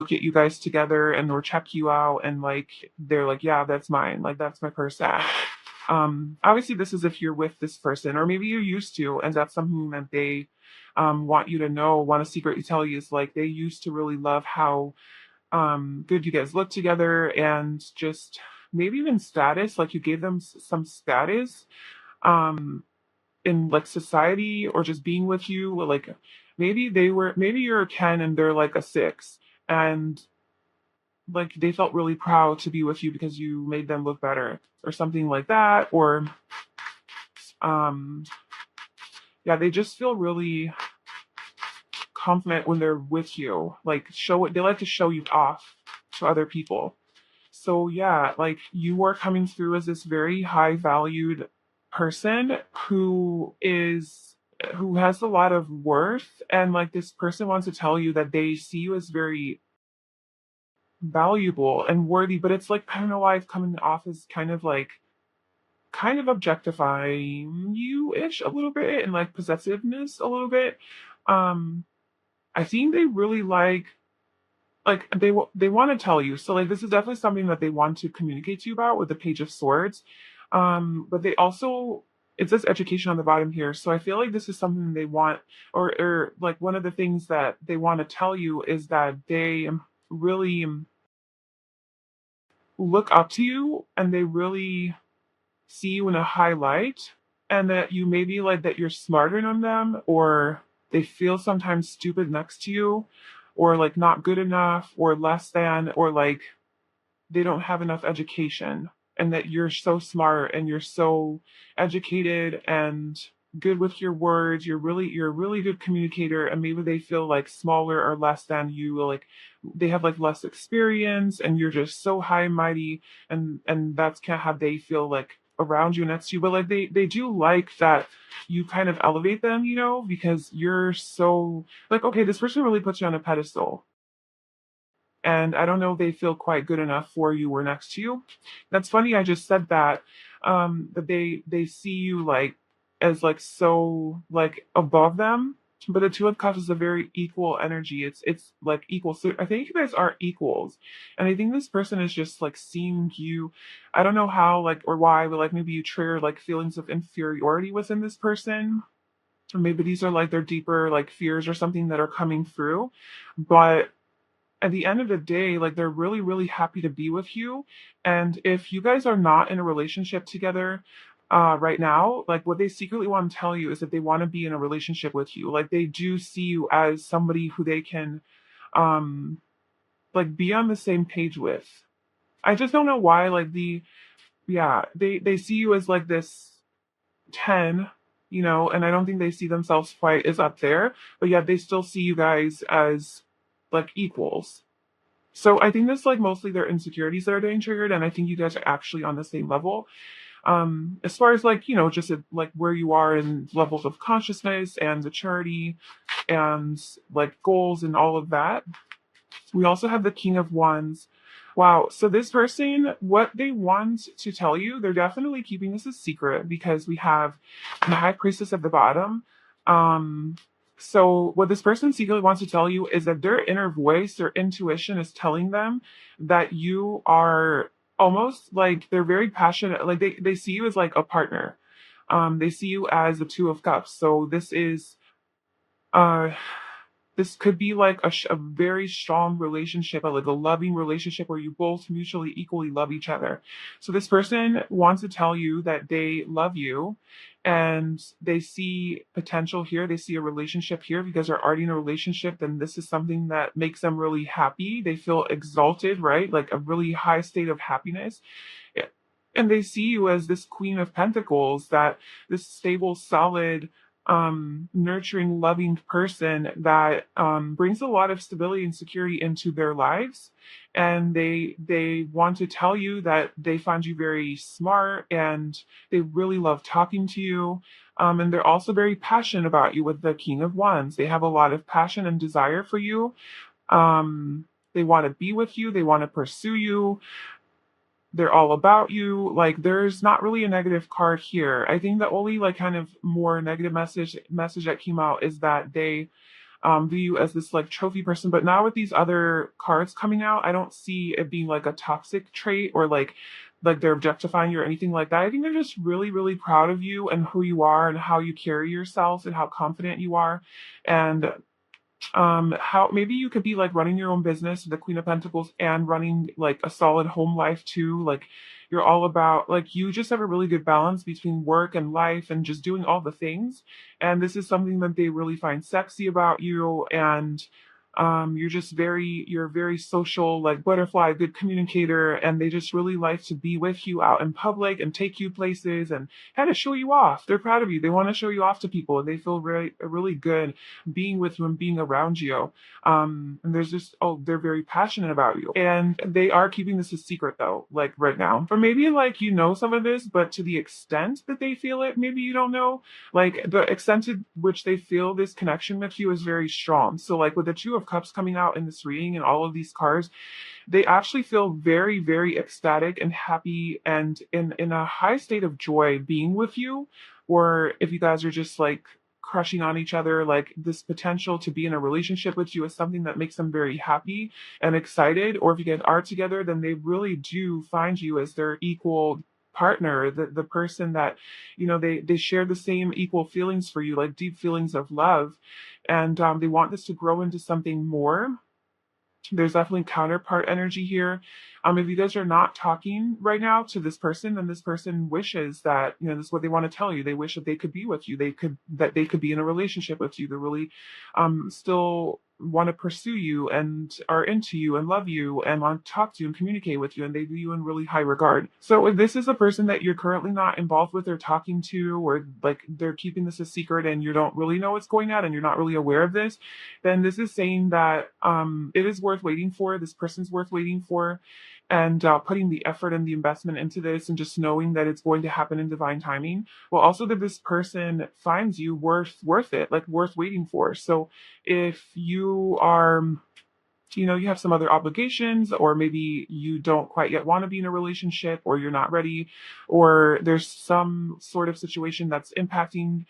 look at you guys together and or check you out and like they're like, yeah, that's mine. Like that's my person. Obviously this is if you're with this person or maybe you used to, and that's something that they want you to know, want to secretly tell you is like they used to really love how good you guys look together and just maybe even status, like you gave them some status um in like society or just being with you, like maybe you're a 10 and they're like a 6, and like they felt really proud to be with you because you made them look better or something like that, or um yeah, they just feel really confident when they're with you, like show it, they like to show you off to other people. So yeah, like you are coming through as this very high valued person who has a lot of worth, and like this person wants to tell you that they see you as very valuable and worthy, but it's like I don't know why it's coming off as kind of objectifying you ish a little bit and like possessiveness a little bit. Um I think they really like they want to tell you, so like this is definitely something that they want to communicate to you about with the Page of Swords, but they also, it says education on the bottom here, so I feel like this is something they want, or like one of the things that they want to tell you is that they really look up to you and they really see you in a high light, and that you maybe like that you're smarter than them, or they feel sometimes stupid next to you, or like not good enough or less than, or like they don't have enough education, and that you're so smart and you're so educated and good with your words, you're a really good communicator, and maybe they feel like smaller or less than you, like they have like less experience and you're just so high and mighty, and that's kind of how they feel like around you next to you, but like they do like that you kind of elevate them, you know, because you're so like, okay, this person really puts you on a pedestal, and I don't know if they feel quite good enough for you or next to you. That's funny. I just said that that they see you like as like so like above them, but the Two of Cups is a very equal energy. It's like equal. So I think you guys are equals, and I think this person is just like seeing you. I don't know how like or why, but like maybe you trigger like feelings of inferiority within this person, or maybe these are like their deeper like fears or something that are coming through, but at the end of the day, like they're really, really happy to be with you. And if you guys are not in a relationship together right now, like what they secretly want to tell you is that they want to be in a relationship with you. Like they do see you as somebody who they can um like be on the same page with. I just don't know why, like the yeah, they see you as like this 10, you know, and I don't think they see themselves quite as up there, but yet they still see you guys as like equals. So I think that's like mostly their insecurities that are getting triggered, and I think you guys are actually on the same level. As far as like, you know, just like where you are in levels of consciousness and maturity and like goals and all of that. We also have the King of Wands. Wow. So this person, what they want to tell you, they're definitely keeping this a secret because we have the High Priestess at the bottom. Um, so what this person secretly wants to tell you is that their inner voice, their intuition is telling them that you are almost like they're very passionate. Like they see you as like a partner. They see you as the Two of Cups. So uh this could be like a very strong relationship, like a loving relationship where you both mutually equally love each other. So this person wants to tell you that they love you and they see potential here. They see a relationship here because they're already in a relationship. Then this is something that makes them really happy. They feel exalted, right? Like a really high state of happiness. Yeah. And they see you as this Queen of Pentacles, that this stable, solid, nurturing, loving person that brings a lot of stability and security into their lives. And they want to tell you that they find you very smart and they really love talking to you. And they're also very passionate about you with the King of Wands. They have a lot of passion and desire for you. They want to be with you. They want to pursue you. They're all about you. Like there's not really a negative card here. I think the only like kind of more negative message that came out is that they view you as this like trophy person. But now with these other cards coming out, I don't see it being like a toxic trait or like they're objectifying you or anything like that. I think they're just really, really proud of you and who you are and how you carry yourself and how confident you are. And how maybe you could be like running your own business, the Queen of Pentacles, and running like a solid home life too. Like you're all about like you just have a really good balance between work and life and just doing all the things. And this is something that they really find sexy about you. And you're very social, like butterfly, good communicator, and they just really like to be with you out in public and take you places and kind of show you off. They're proud of you. They want to show you off to people. They feel really good being with you and being around you. And there's just, oh, they're very passionate about you. And they are keeping this a secret though, like right now. Or maybe like you know some of this, but to the extent that they feel it, maybe you don't know. Like the extent to which they feel this connection with you is very strong. So like with the Two of Cups coming out in this reading and all of these cards, they actually feel very, very ecstatic and happy and in a high state of joy being with you. Or if you guys are just like crushing on each other, like this potential to be in a relationship with you is something that makes them very happy and excited. Or if you get art together, then they really do find you as their equal partner, the person that, you know, they share the same equal feelings for you, like deep feelings of love. And they want this to grow into something more. There's definitely counterpart energy here. If you guys are not talking right now to this person, then this person wishes that, you know, this is what they want to tell you. They wish that they could be with you. They could be in a relationship with you. They really still want to pursue you and are into you and love you and want to talk to you and communicate with you, and they view you in really high regard. So if this is a person that you're currently not involved with or talking to, or like they're keeping this a secret and you don't really know what's going on and you're not really aware of this, then this is saying that it is worth waiting for. This person's worth waiting for, and putting the effort and the investment into this, and just knowing that it's going to happen in divine timing. Well, also that this person finds you worth it, like worth waiting for. So if you are, you know, you have some other obligations, or maybe you don't quite yet want to be in a relationship, or you're not ready, or there's some sort of situation that's impacting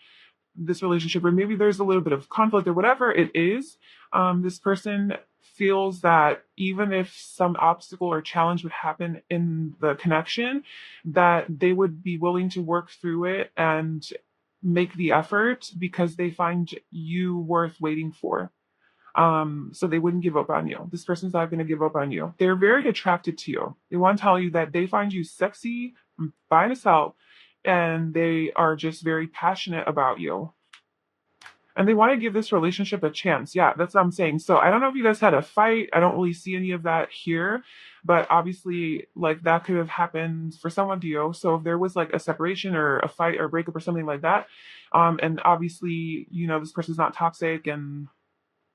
this relationship, or maybe there's a little bit of conflict or whatever it is, this person feels that even if some obstacle or challenge would happen in the connection, that they would be willing to work through it and make the effort because they find you worth waiting for. So they wouldn't give up on you. This person's not going to give up on you. They're very attracted to you. They want to tell you that they find you sexy, fine as hell, and they are just very passionate about you. And they want to give this relationship a chance. Yeah, that's what I'm saying. So I don't know if you guys had a fight. I don't really see any of that here. But obviously, like that could have happened for someone to you. So if there was like a separation or a fight or a breakup or something like that, and obviously, you know, this person's not toxic and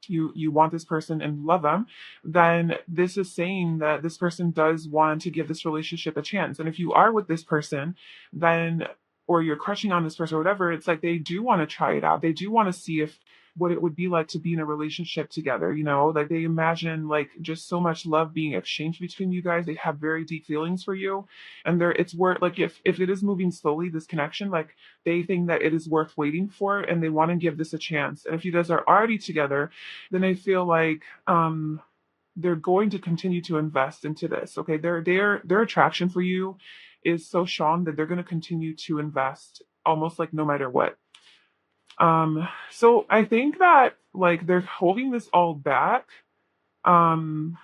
you want this person and love them, then this is saying that this person does want to give this relationship a chance. And if you are with this person, then, or you're crushing on this person or whatever, it's like they do want to try it out. They do want to see if what it would be like to be in a relationship together, you know, like they imagine like just so much love being exchanged between you guys. They have very deep feelings for you, and there it's worth, like if it is moving slowly, this connection, like they think that it is worth waiting for, and they want to give this a chance. And if you guys are already together, then I feel like they're going to continue to invest into this. Okay, their attraction for you is so strong that they're going to continue to invest almost like no matter what. So I think that like they're holding this all back. Um,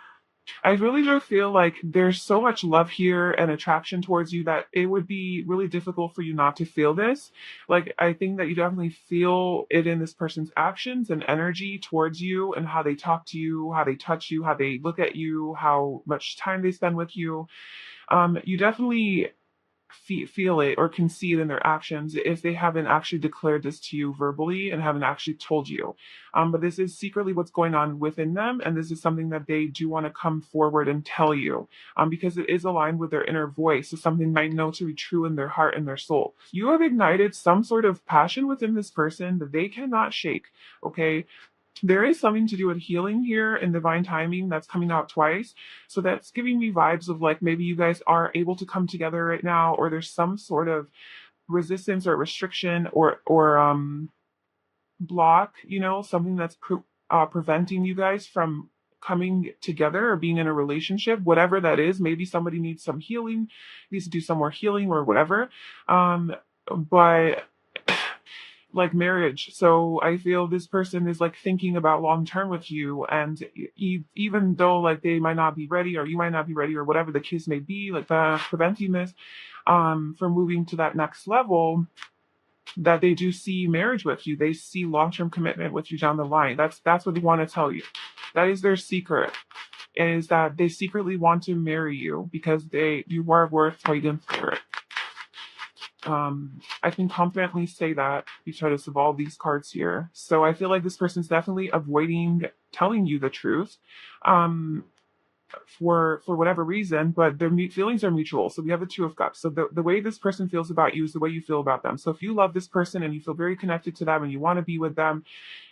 I really do feel like there's so much love here and attraction towards you that it would be really difficult for you not to feel this. Like I think that you definitely feel it in this person's actions and energy towards you, and how they talk to you, how they touch you, how they look at you, how much time they spend with you. You definitely feel it or can see it in their actions if they haven't actually declared this to you verbally and haven't actually told you. But this is secretly what's going on within them, and this is something that they do want to come forward and tell you, because it is aligned with their inner voice. So something might know to be true in their heart and their soul. You have ignited some sort of passion within this person that they cannot shake. Okay, there is something to do with healing here and divine timing that's coming out twice. So that's giving me vibes of like maybe you guys are able to come together right now, or there's some sort of resistance or restriction or block, you know, something that's preventing you guys from coming together or being in a relationship, whatever that is. Maybe somebody needs some healing, needs to do some more healing or whatever. But like marriage. So I feel this person is like thinking about long term with you, and even though like they might not be ready, or you might not be ready, or whatever the case may be, like preventing this from moving to that next level. That they do see marriage with you, they see long term commitment with you down the line. That's what they want to tell you. That is their secret. Is that they secretly want to marry you because you are worth fighting for it. I can confidently say that because of all these cards here. So I feel like this person's definitely avoiding telling you the truth, um, for whatever reason, but their feelings are mutual. So we have the Two of Cups. So the way this person feels about you is the way you feel about them. So if you love this person and you feel very connected to them and you want to be with them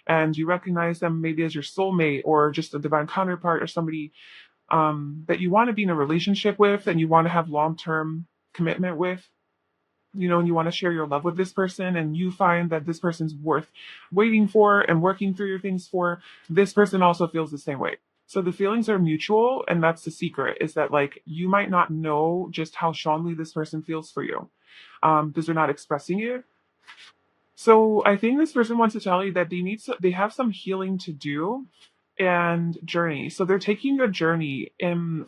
and you recognize them maybe as your soulmate or just a divine counterpart or somebody that you want to be in a relationship with and you want to have long-term commitment with, and you want to share your love with this person and you find that this person's worth waiting for and working through your things for, this person also feels the same way. So the feelings are mutual, and that's the secret, is that like you might not know just how strongly this person feels for you, because they're not expressing it. So I think this person wants to tell you that they have some healing to do and journey. So they're taking a journey in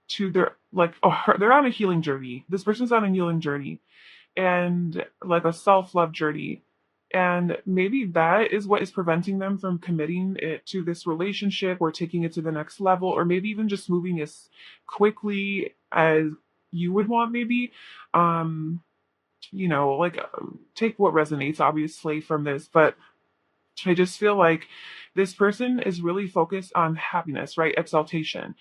to their like they're on a healing journey. This person's on a healing journey and like a self-love journey. And maybe that is what is preventing them from committing it to this relationship or taking it to the next level, or maybe even just moving as quickly as you would want, maybe. Um, like take what resonates obviously from this, but I just feel like this person is really focused on happiness, right? Exaltation.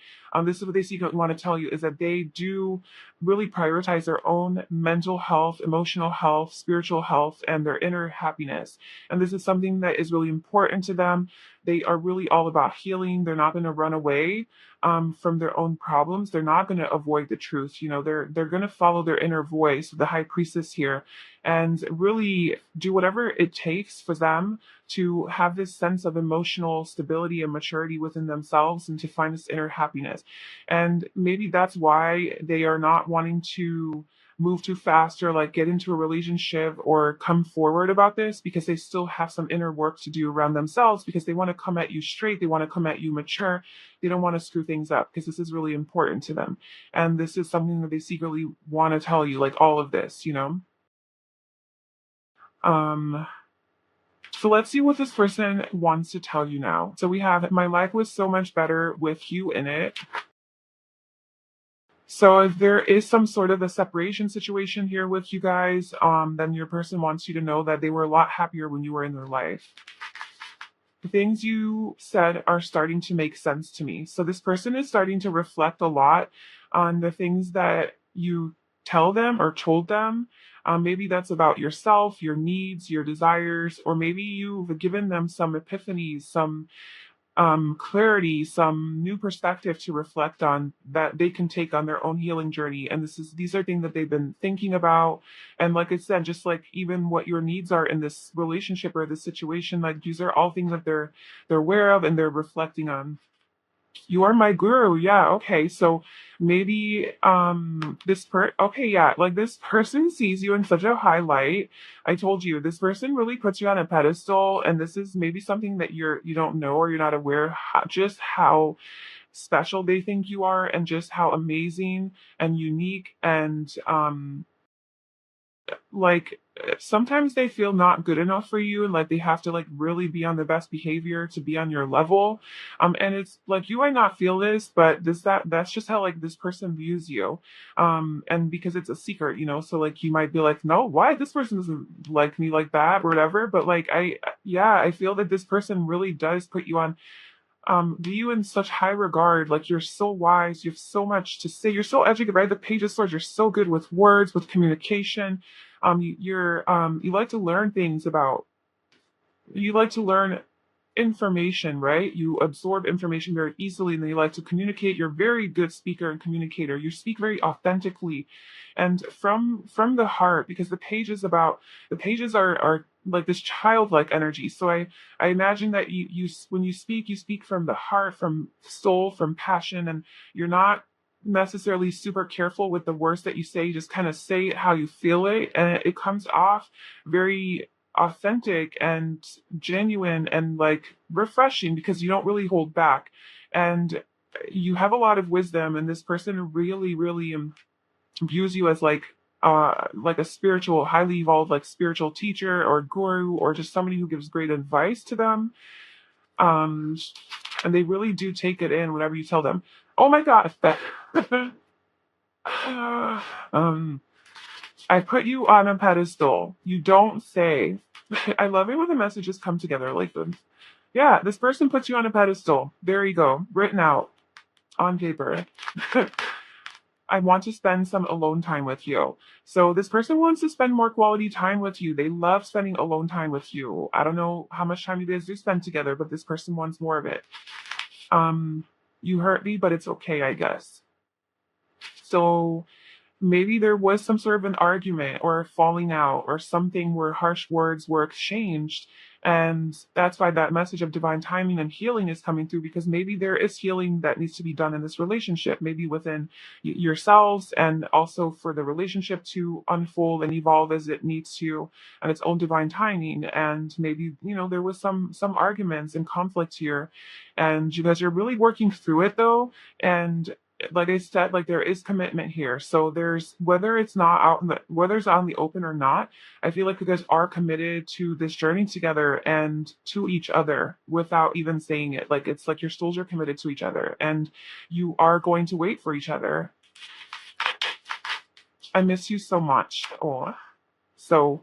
This is what they secretly want to tell you, is that they do really prioritize their own mental health, emotional health, spiritual health, and their inner happiness. And this is something that is really important to them. They are really all about healing. They're not going to run away from their own problems. They're not going to avoid the truth. They're going to follow their inner voice, the high priestess here, and really do whatever it takes for them to have this sense of emotional stability and maturity within themselves and to find this inner happiness. And maybe that's why they are not wanting to move too fast or like get into a relationship or come forward about this, because they still have some inner work to do around themselves, because they want to come at you straight. They want to come at you mature. They don't want to screw things up, because this is really important to them. And this is something that they secretly want to tell you, like all of this. Um, So let's see what this person wants to tell you now. So we have, my life was so much better with you in it. So if there is some sort of a separation situation here with you guys, then your person wants you to know that they were a lot happier when you were in their life. The things you said are starting to make sense to me. So this person is starting to reflect a lot on the things that you tell them or told them. Maybe that's about yourself, your needs, your desires, or maybe you've given them some epiphanies, some clarity, some new perspective to reflect on that they can take on their own healing journey. And these are things that they've been thinking about. And like I said, just like even what your needs are in this relationship or this situation, like these are all things that they're aware of and they're reflecting on. You are my guru. Yeah. Okay. So maybe okay, yeah, like this person sees you in such a high light. I told you this person really puts you on a pedestal, and this is maybe something that you don't know or you're not aware just how special they think you are, and just how amazing and unique and like sometimes they feel not good enough for you, and like they have to like really be on the best behavior to be on your level. And it's like you might not feel this, but that's just how like this person views you. And because it's a secret, so like you might be like, no, why, this person doesn't like me like that or whatever. But like I feel that this person really does put you on view you in such high regard. Like you're so wise, you have so much to say, you're so educated, right? The Page of Swords, you're so good with words, with communication. You like to learn things about, you like to learn information, right? You absorb information very easily, and then you like to communicate. You're a very good speaker and communicator. You speak very authentically and from the heart, because the pages are like this childlike energy. So I imagine that when you speak from the heart, from soul, from passion, and you're not necessarily super careful with the words that you say. You just kind of say it how you feel it, and it comes off very authentic and genuine and like refreshing because you don't really hold back. And you have a lot of wisdom, and this person really, really views you as like a spiritual, highly evolved, like spiritual teacher or guru, or just somebody who gives great advice to them. Um, and they really do take it in whenever you tell them. Oh my God. um, I put you on a pedestal. You don't say. I love it when the messages come together like this. Yeah, this person puts you on a pedestal. There you go, written out on paper. I want to spend some alone time with you. So this person wants to spend more quality time with you. They love spending alone time with you. I don't know how much time you guys do spend together, but this person wants more of it. Um, you hurt me, but it's okay, I guess. So maybe there was some sort of an argument or a falling out or something where harsh words were exchanged. And that's why that message of divine timing and healing is coming through, because maybe there is healing that needs to be done in this relationship, maybe within yourselves, and also for the relationship to unfold and evolve as it needs to on its own divine timing. And maybe, there was some arguments and conflict here, and you guys are really working through it though. And like I said, like there is commitment here. So there's whether it's not out in the whether it's out in the open or not, I feel like you guys are committed to this journey together and to each other without even saying it. Like it's like your souls are committed to each other and you are going to wait for each other. I miss you so much. Oh. So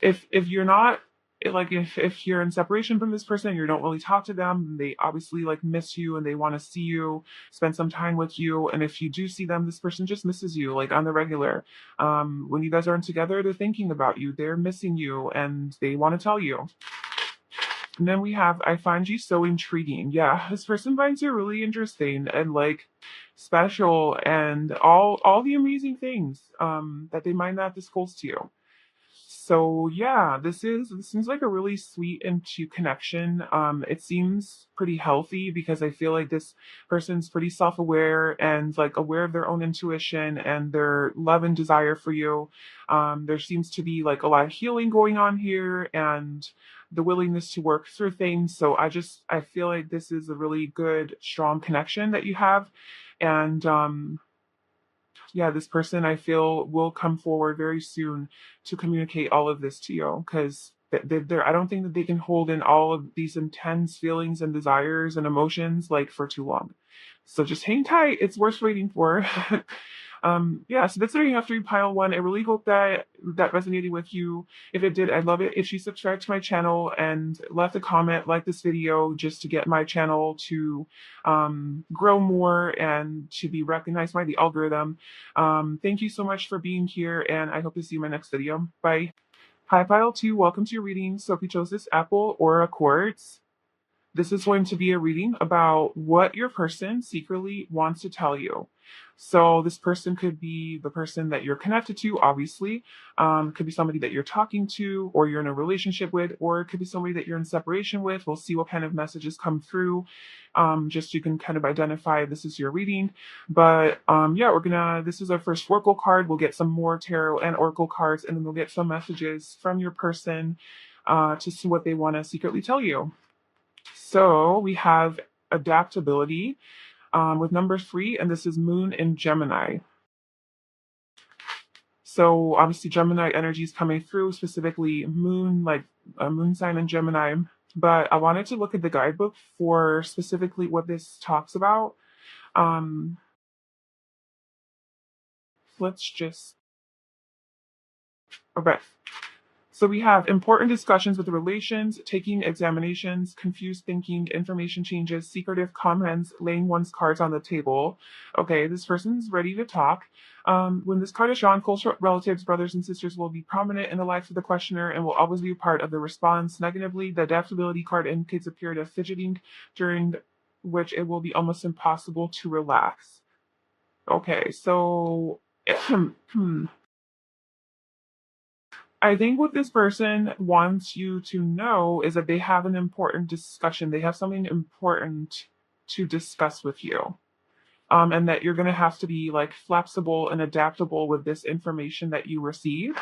if you're not like if you're in separation from this person and you don't really talk to them, they obviously like miss you and they want to see you, spend some time with you. And if you do see them, this person just misses you like on the regular. When you guys aren't together, they're thinking about you, they're missing you, and they want to tell you. And then we have, I find you so intriguing. Yeah, this person finds you really interesting and like special, and all the amazing things that they might not disclose to you. So yeah, this seems like a really sweet and cute connection. It seems pretty healthy because I feel like this person's pretty self-aware and like aware of their own intuition and their love and desire for you. There seems to be like a lot of healing going on here and the willingness to work through things. So I feel like this is a really good, strong connection that you have. And yeah, this person I feel will come forward very soon to communicate all of this to you, because I don't think that they can hold in all of these intense feelings and desires and emotions like for too long. So just hang tight. It's worth waiting for. Yeah, so that's what you have to read pile one. I really hope that that resonated with you. If it did, I'd love it if you subscribe to my channel and left a comment like this video, just to get my channel to grow more and to be recognized by the algorithm. Thank you so much for being here, and I hope to see you in my next video. Bye. Hi, pile two. Welcome to your reading. So if you chose this apple or a quartz, this is going to be a reading about what your person secretly wants to tell you. So this person could be the person that you're connected to, obviously. Could be somebody that you're talking to or you're in a relationship with, or it could be somebody that you're in separation with. We'll see what kind of messages come through. Just so you can kind of identify this is your reading. But yeah, this is our first oracle card. We'll get some more tarot and oracle cards, and then we'll get some messages from your person to see what they want to secretly tell you. So we have adaptability with number 3, and this is Moon in Gemini. So obviously Gemini energy is coming through, specifically Moon, like a Moon sign in Gemini. But I wanted to look at the guidebook for specifically what this talks about. Um, let's just. Okay. So we have important discussions with relations, taking examinations, confused thinking, information changes, secretive comments, laying one's cards on the table. Okay, this person's ready to talk. When this card is drawn, close relatives, brothers, and sisters will be prominent in the life of the questioner and will always be part of the response. Negatively, the adaptability card indicates a period of fidgeting during which it will be almost impossible to relax. Okay, so I think what this person wants you to know is that they have an important discussion. They have something important to discuss with you. And that you're going to have to be like flexible and adaptable with this information that you receive.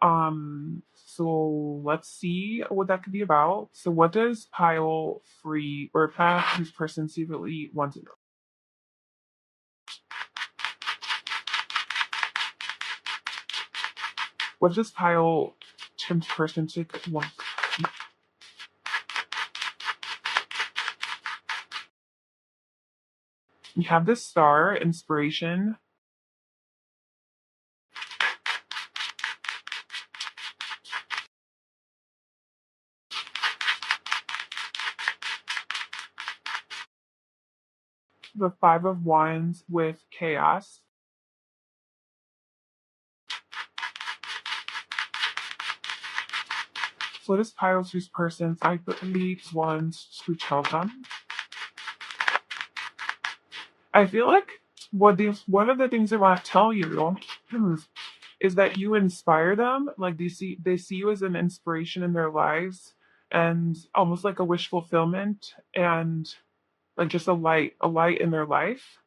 So let's see what that could be about. So what does pile free or past this person secretly want to know? What does pile Tim's person secretly want? You have this star, inspiration, the five of wands with chaos. So what does pile whose person secretly wants to tell them? I feel like one of the things I want to tell you is that you inspire them. Like they see you as an inspiration in their lives and almost like a wish fulfillment and like just a light in their life.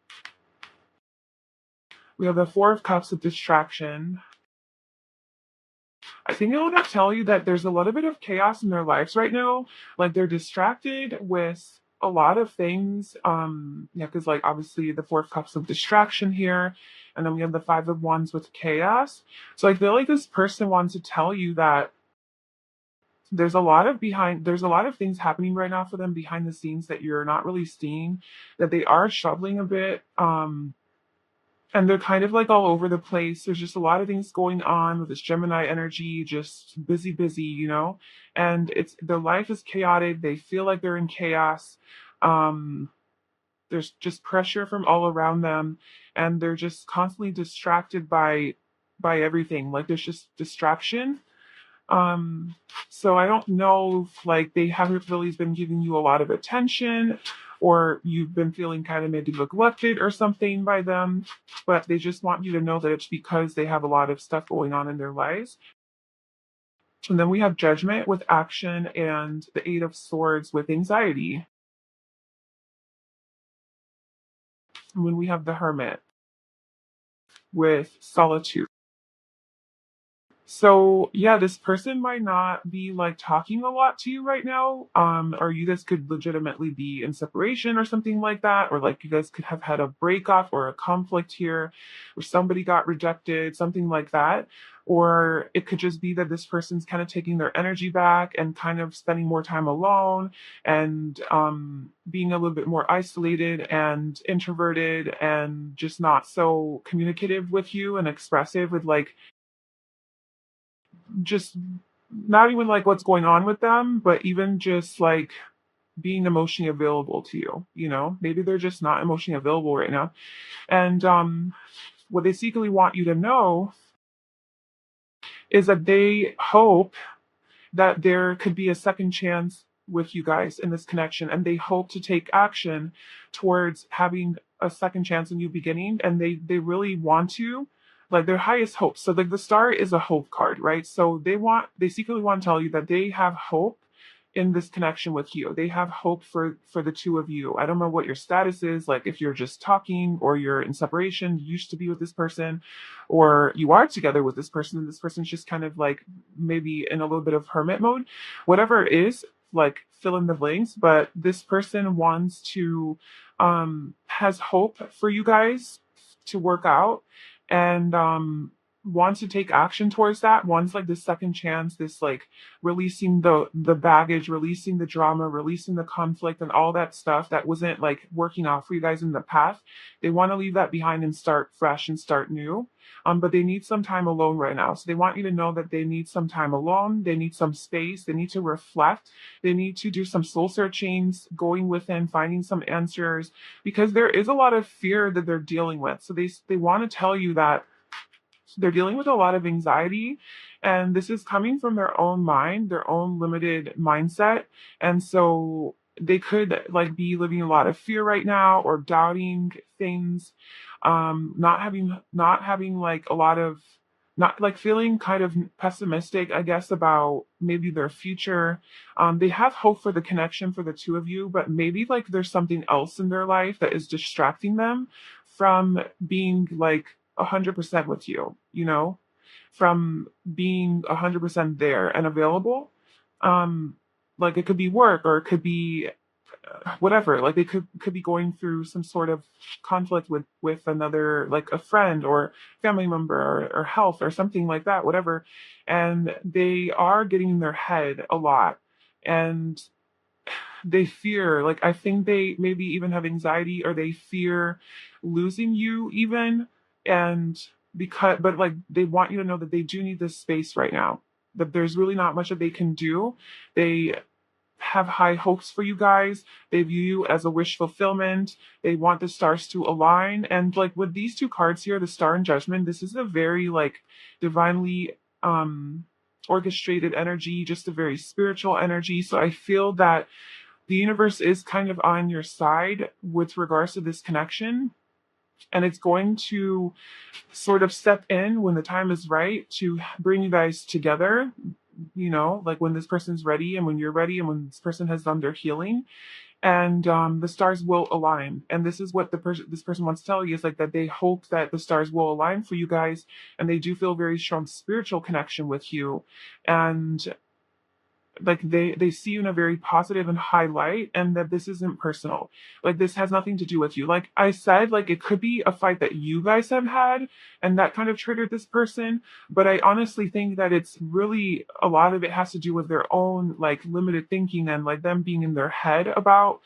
We have the Four of Cups of distraction. I think I want to tell you that there's a little bit of chaos in their lives right now. Like they're distracted with a lot of things. Yeah, because like obviously the Four of Cups of distraction here, and then we have the Five of Wands with chaos. So I feel like this person wants to tell you that there's a lot of things happening right now for them behind the scenes that you're not really seeing, that they are struggling a bit. And they're kind of like all over the place. There's just a lot of things going on with this Gemini energy, just busy, busy, you know? And it's their life is chaotic. They feel like they're in chaos. Um, there's just pressure from all around them, and they're just constantly distracted by everything. Like there's just distraction. um, so I don't know if like they haven't really been giving you a lot of attention or you've been feeling kind of maybe neglected or something by them, but they just want you to know that it's because they have a lot of stuff going on in their lives. And then we have judgment with action and the Eight of Swords with anxiety. And when we have the Hermit with solitude. So yeah, this person might not be like talking a lot to you right now. Or you guys could legitimately be in separation or something like that, or like you guys could have had a breakup or a conflict here, or somebody got rejected, something like that. Or it could just be that this person's kind of taking their energy back and kind of spending more time alone and being a little bit more isolated and introverted and just not so communicative with you and expressive with like just not even like what's going on with them, but even just like being emotionally available to you, you know? Maybe they're just not emotionally available right now. And what they secretly want you to know is that they hope that there could be a second chance with you guys in this connection, and they hope to take action towards having a second chance, a new beginning, and they really want to, like their highest hopes. So like the star is a hope card, right? So they secretly want to tell you that they have hope in this connection with you. They have hope for the two of you. I don't know what your status is, like if you're just talking or you're in separation, you used to be with this person, or you are together with this person and this person's just kind of like maybe in a little bit of hermit mode. Whatever it is, like fill in the blanks, but this person wants to has hope for you guys to work out, and wants to take action towards that, wants like this second chance, this like releasing the baggage, releasing the drama, releasing the conflict and all that stuff that wasn't like working out for you guys in the past. They want to leave that behind and start fresh and start new. But they need some time alone right now. So they want you to know that they need some time alone. They need some space. They need to reflect. They need to do some soul searchings, going within, finding some answers, because there is a lot of fear that they're dealing with. So they want to tell you that they're dealing with a lot of anxiety, and this is coming from their own mind, their own limited mindset. And so they could like be living a lot of fear right now or doubting things, not having like a lot of not like feeling kind of pessimistic, I guess, about maybe their future. They have hope for the connection for the two of you, but maybe like there's something else in their life that is distracting them from being like 100% with you, from being 100% there and available. Um, like it could be work or it could be whatever, like they could be going through some sort of conflict with another, like a friend or family member, or health or something like that, whatever, and they are getting in their head a lot, and they fear, like I think they maybe even have anxiety, or they fear losing you even. And but like they want you to know that they do need this space right now, that there's really not much that they can do. They have high hopes for you guys. They view you as a wish fulfillment. They want the stars to align. And like with these two cards here, the Star and Judgment, this is a very like divinely orchestrated energy, just a very spiritual energy. So I feel that the universe is kind of on your side with regards to this connection. And it's going to sort of step in when the time is right to bring you guys together, like when this person's ready and when you're ready and when this person has done their healing, and the stars will align. And this is what this person wants to tell you, is like that they hope that the stars will align for you guys, and they do feel very strong spiritual connection with you. And like they see you in a very positive and high light, and that this isn't personal, like this has nothing to do with you. Like I said, like it could be a fight that you guys have had and that kind of triggered this person, but I honestly think that it's really, a lot of it has to do with their own like limited thinking and like them being in their head about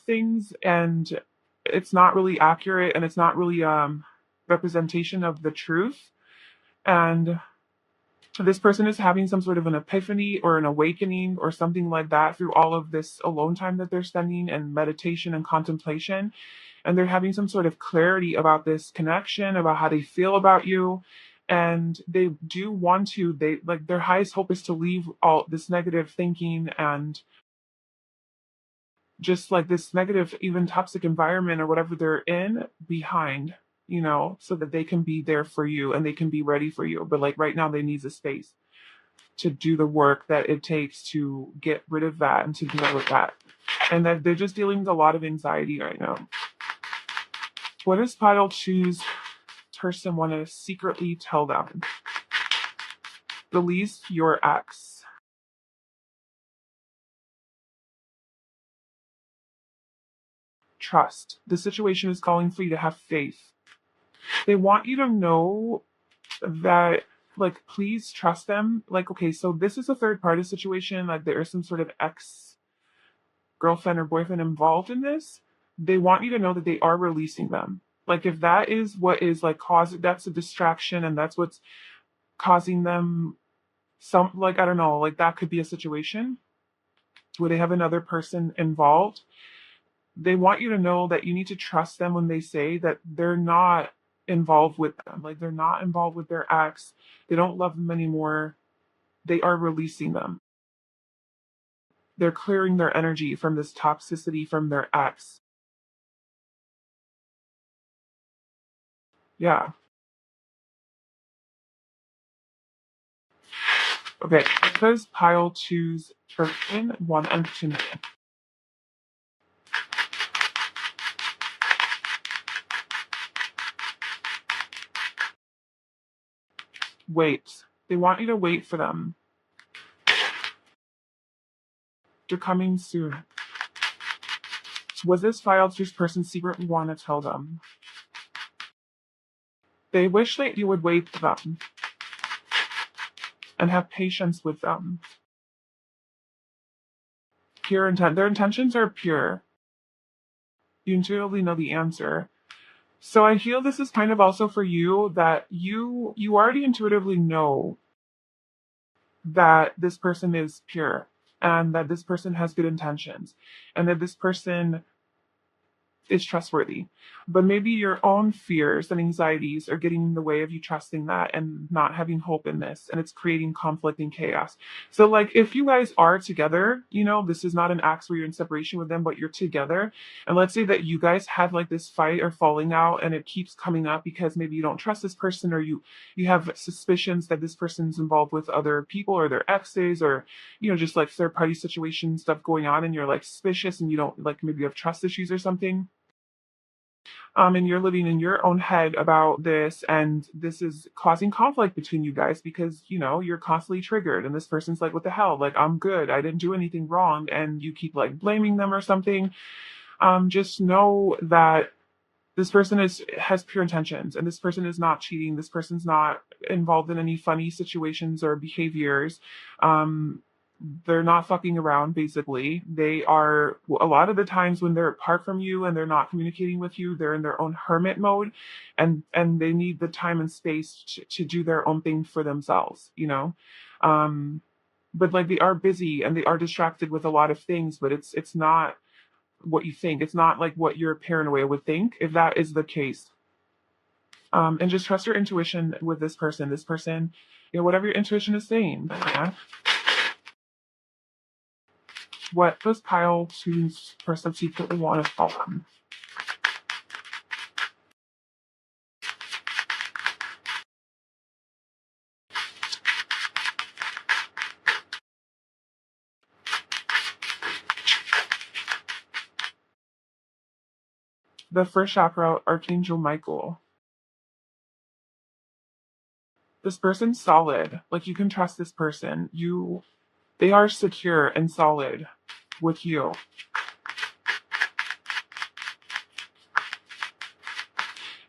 things, and it's not really accurate, and it's not really representation of the truth. And this person is having some sort of an epiphany or an awakening or something like that through all of this alone time that they're spending, and meditation and contemplation. And they're having some sort of clarity about this connection, about how they feel about you. And they do want to, they like, their highest hope is to leave all this negative thinking and just like this negative, even toxic environment or whatever they're in behind, so that they can be there for you and they can be ready for you. But like right now, they need a space to do the work that it takes to get rid of that and to deal with that. And that they're just dealing with a lot of anxiety right now. What does Pile choose person want to secretly tell them? Release your ex. Trust. The situation is calling for you to have faith. They want you to know that, like, please trust them. Like, okay, so this is a third party situation. Like, there is some sort of ex girlfriend or boyfriend involved in this. They want you to know that they are releasing them. Like, if that is what is like causing, that's a distraction, and that's what's causing them some, like, I don't know, like that could be a situation where they have another person involved. They want you to know that you need to trust them when they say that they're not involved with them. Like they're not involved with their ex. They don't love them anymore. They are releasing them. They're clearing their energy from this toxicity from their ex. Yeah. Okay. Because pile choose person one and two. Wait. They want you to wait for them. They're coming soon. Was this file choose person secretly want to tell them? They wish that you would wait for them and have patience with them. Pure intent. Their intentions are pure. You intuitively know the answer. So I feel this is kind of also for you, that you already intuitively know that this person is pure, and that this person has good intentions, and that this person is trustworthy. But maybe your own fears and anxieties are getting in the way of you trusting that and not having hope in this. And it's creating conflict and chaos. So, like, if you guys are together, this is not an act where you're in separation with them, but you're together. And let's say that you guys have like this fight or falling out and it keeps coming up because maybe you don't trust this person, or you have suspicions that this person's involved with other people or their exes, or just like third party situation stuff going on, and you're like suspicious and you don't like, maybe you have trust issues or something. And you're living in your own head about this, and this is causing conflict between you guys because you're constantly triggered, and this person's like, what the hell, like, I'm good, I didn't do anything wrong, and you keep like blaming them or something. Just know that this person has pure intentions, and this person is not cheating, this person's not involved in any funny situations or behaviors. um they're not fucking around, basically. They are, a lot of the times when they're apart from you and they're not communicating with you, they're in their own hermit mode, and they need the time and space to do their own thing for themselves. um but like, they are busy and they are distracted with a lot of things, but it's not what you think. It's not like what your paranoia would think, if that is the case. And just trust your intuition with this person. This person, whatever your intuition is saying. Yeah. What does pile two's person secretly want to tell them? The first chakra, Archangel Michael. This person's solid. Like, you can trust this person. They are secure and solid with you.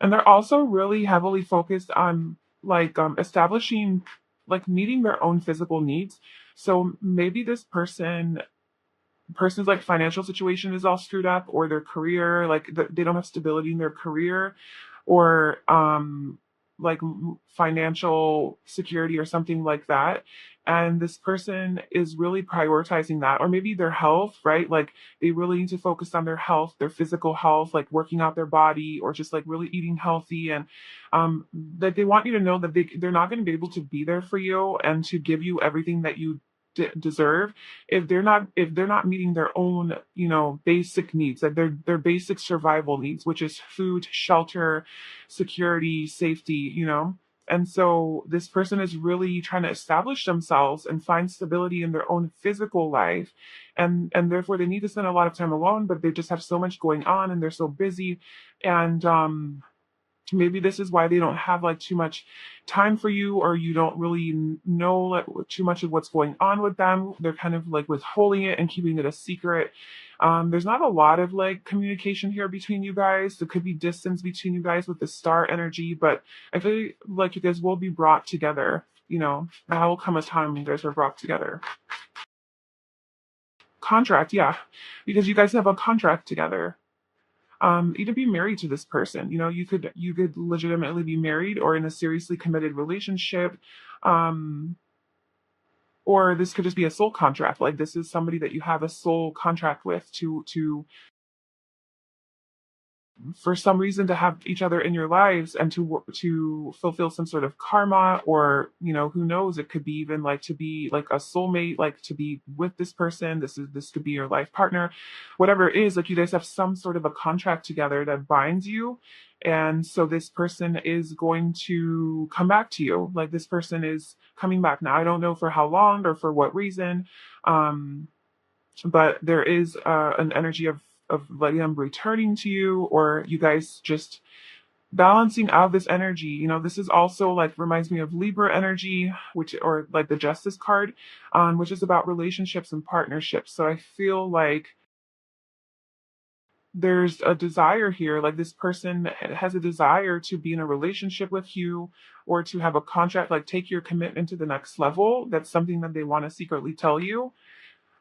And they're also really heavily focused on like establishing, like, meeting their own physical needs. So maybe this person's like financial situation is all screwed up, or their career, like, they don't have stability in their career, or like financial security or something like that. And this person is really prioritizing that, or maybe their health, right? Like, they really need to focus on their health, their physical health, like working out their body, or just like really eating healthy. And that they want you to know that they're not going to be able to be there for you and to give you everything that you deserve if they're not meeting their own basic needs, like their basic survival needs, which is food, shelter, security, safety. And so this person is really trying to establish themselves and find stability in their own physical life, and therefore they need to spend a lot of time alone, but they just have so much going on and they're so busy. And maybe this is why they don't have like too much time for you, or you don't really know like too much of what's going on with them. They're kind of like withholding it and keeping it a secret. There's not a lot of like communication here between you guys. There could be distance between you guys with the star energy, but I feel like you guys will be brought together. There will come a time when you guys are brought together. Contract, yeah, because you guys have a contract together. You could be married to this person. You could legitimately be married or in a seriously committed relationship. um or this could just be a soul contract. Like, this is somebody that you have a soul contract with, to for some reason to have each other in your lives, and to fulfill some sort of karma, or who knows, it could be even like to be like a soulmate, like to be with this person. This could be your life partner, whatever it is. Like, you guys have some sort of a contract together that binds you. And so this person is going to come back to you. Like, this person is coming back. Now, I don't know for how long or for what reason. um but there is an energy of like them returning to you, or you guys just balancing out this energy. This is also like reminds me of Libra energy, which, or like the Justice card, which is about relationships and partnerships. So I feel like there's a desire here, like this person has a desire to be in a relationship with you, or to have a contract, like take your commitment to the next level. That's something that they want to secretly tell you.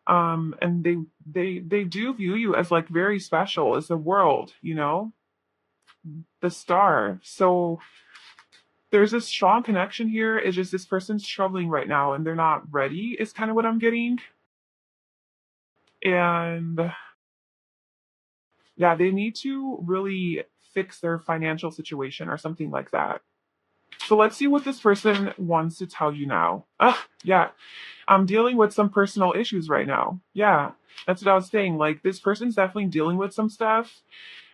And they do view you as like very special, as the world, the star. So there's a strong connection here. It's just this person's struggling right now and they're not ready, is kind of what I'm getting. And Yeah, they need to really fix their financial situation or something like that. So let's see what this person wants to tell you now. Yeah, I'm dealing with some personal issues right now. Yeah, that's what I was saying. Like, this person's definitely dealing with some stuff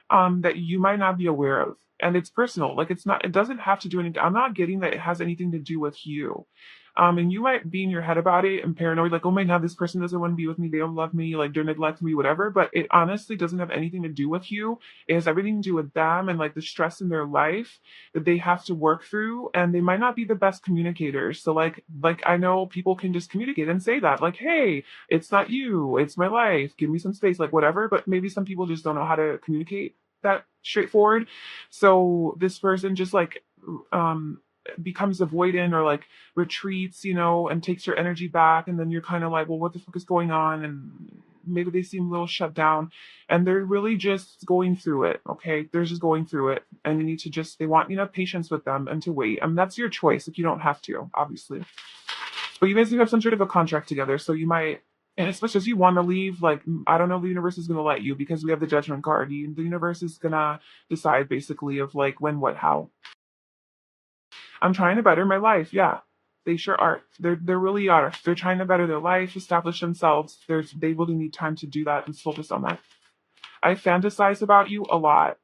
that you might not be aware of. And it's personal. Like, it's not, it doesn't have to do anything. I'm not getting that it has anything to do with you. And you might be in your head about it and paranoid, like, oh my God, this person doesn't want to be with me. They don't love me. Like, they're neglecting me, whatever. But it honestly doesn't have anything to do with you. It has everything to do with them and like the stress in their life that they have to work through. And they might not be the best communicators. So like I know people can just communicate and say that, like, hey, it's not you, it's my life. Give me some space, like whatever. But maybe some people just don't know how to communicate that straightforward. So this person just like um becomes avoidant or like retreats, and takes your energy back, and then you're kind of like, well, what the fuck is going on? And maybe they seem a little shut down, and they're really just going through it. Okay, they're just going through it, and you need to just, they want you to have patience with them and to wait. I mean, that's your choice. Like, you don't have to, obviously, but you guys do have some sort of a contract together, so you might. And as much as you want to leave, like, I don't know, the universe is going to let you, because we have the judgment card. The universe is going to decide basically of like when, what, how. I'm trying to better my life. Yeah, they sure are. They really are. They're trying to better their life, establish themselves. They really need time to do that and focus on that. I fantasize about you a lot.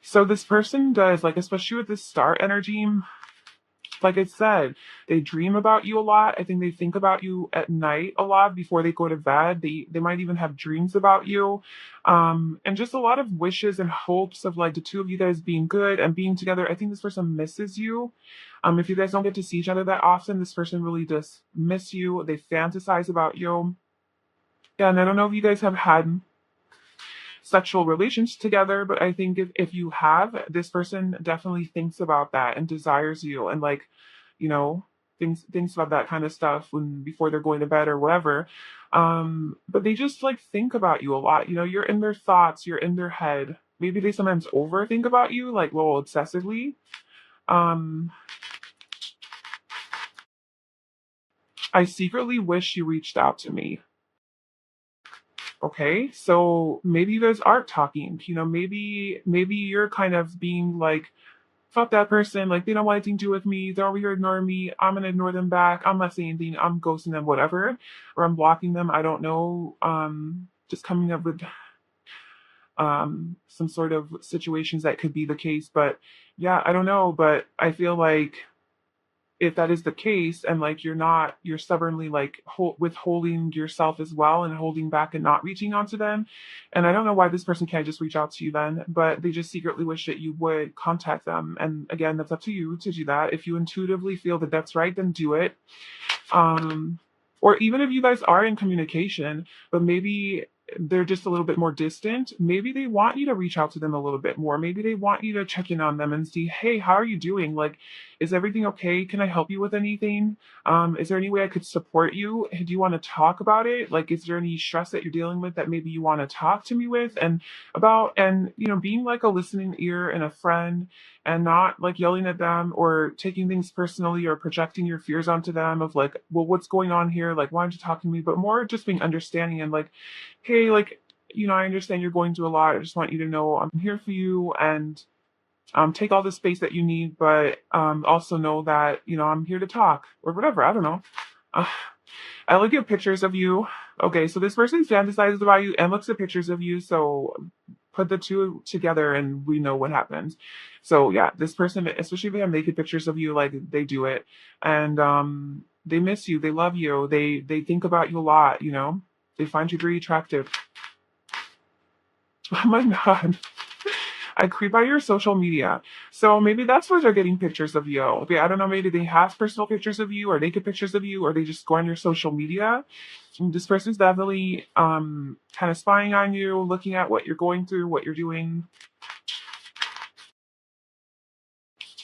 So this person does, like, especially with this star energy, like I said, they dream about you a lot. I think they think about you at night a lot before they go to bed. They might even have dreams about you. And just a lot of wishes and hopes of like the two of you guys being good and being together. I think this person misses you. If you guys don't get to see each other that often, this person really does miss you. They fantasize about you. Yeah, and I don't know if you guys have had sexual relations together, but I think if you have, this person definitely thinks about that and desires you, and like, you know, thinks about that kind of stuff when before they're going to bed or whatever. But they just like think about you a lot. You're in their thoughts, you're in their head. Maybe they sometimes overthink about you, like, well, obsessively. Um, I secretly wish you reached out to me. Okay, so maybe you guys aren't talking. Maybe you're kind of being like, fuck that person, like they don't want anything to do with me, they're over here ignoring me, I'm gonna ignore them back, I'm not saying anything, I'm ghosting them, whatever, or I'm blocking them, I don't know. Just coming up with some sort of situations that could be the case, but yeah, I don't know, but I feel like if that is the case, and like you're stubbornly like withholding yourself as well and holding back and not reaching out to them, and I don't know why this person can't just reach out to you then, but they just secretly wish that you would contact them. And again, that's up to you to do that. If you intuitively feel that that's right, then do it. um or even if you guys are in communication, but maybe they're just a little bit more distant, maybe they want you to reach out to them a little bit more. Maybe they want you to check in on them and see, hey, how are you doing? Like, is everything okay? Can I help you with anything? Is there any way I could support you? Do you want to talk about it? Like, is there any stress that you're dealing with that maybe you want to talk to me with and about? And being like a listening ear and a friend, and not like yelling at them or taking things personally or projecting your fears onto them of like, well, what's going on here? Like, why aren't you talking to me? But more just being understanding and like, hey, like, I understand you're going through a lot. I just want you to know I'm here for you, and take all the space that you need, but also know that, I'm here to talk or whatever. I don't know. Uh, I look at pictures of you. Okay, so this person fantasizes about you and looks at pictures of you. So put the two together and we know what happens. So yeah, this person, especially if they have naked pictures of you, like they do it. And they miss you, they love you, they think about you a lot, They find you very attractive. Oh my God. I creep by your social media. So maybe that's where they're getting pictures of you. Okay, I don't know, maybe they have personal pictures of you or naked pictures of you, or they just go on your social media. And this person's definitely kind of spying on you, looking at what you're going through, what you're doing.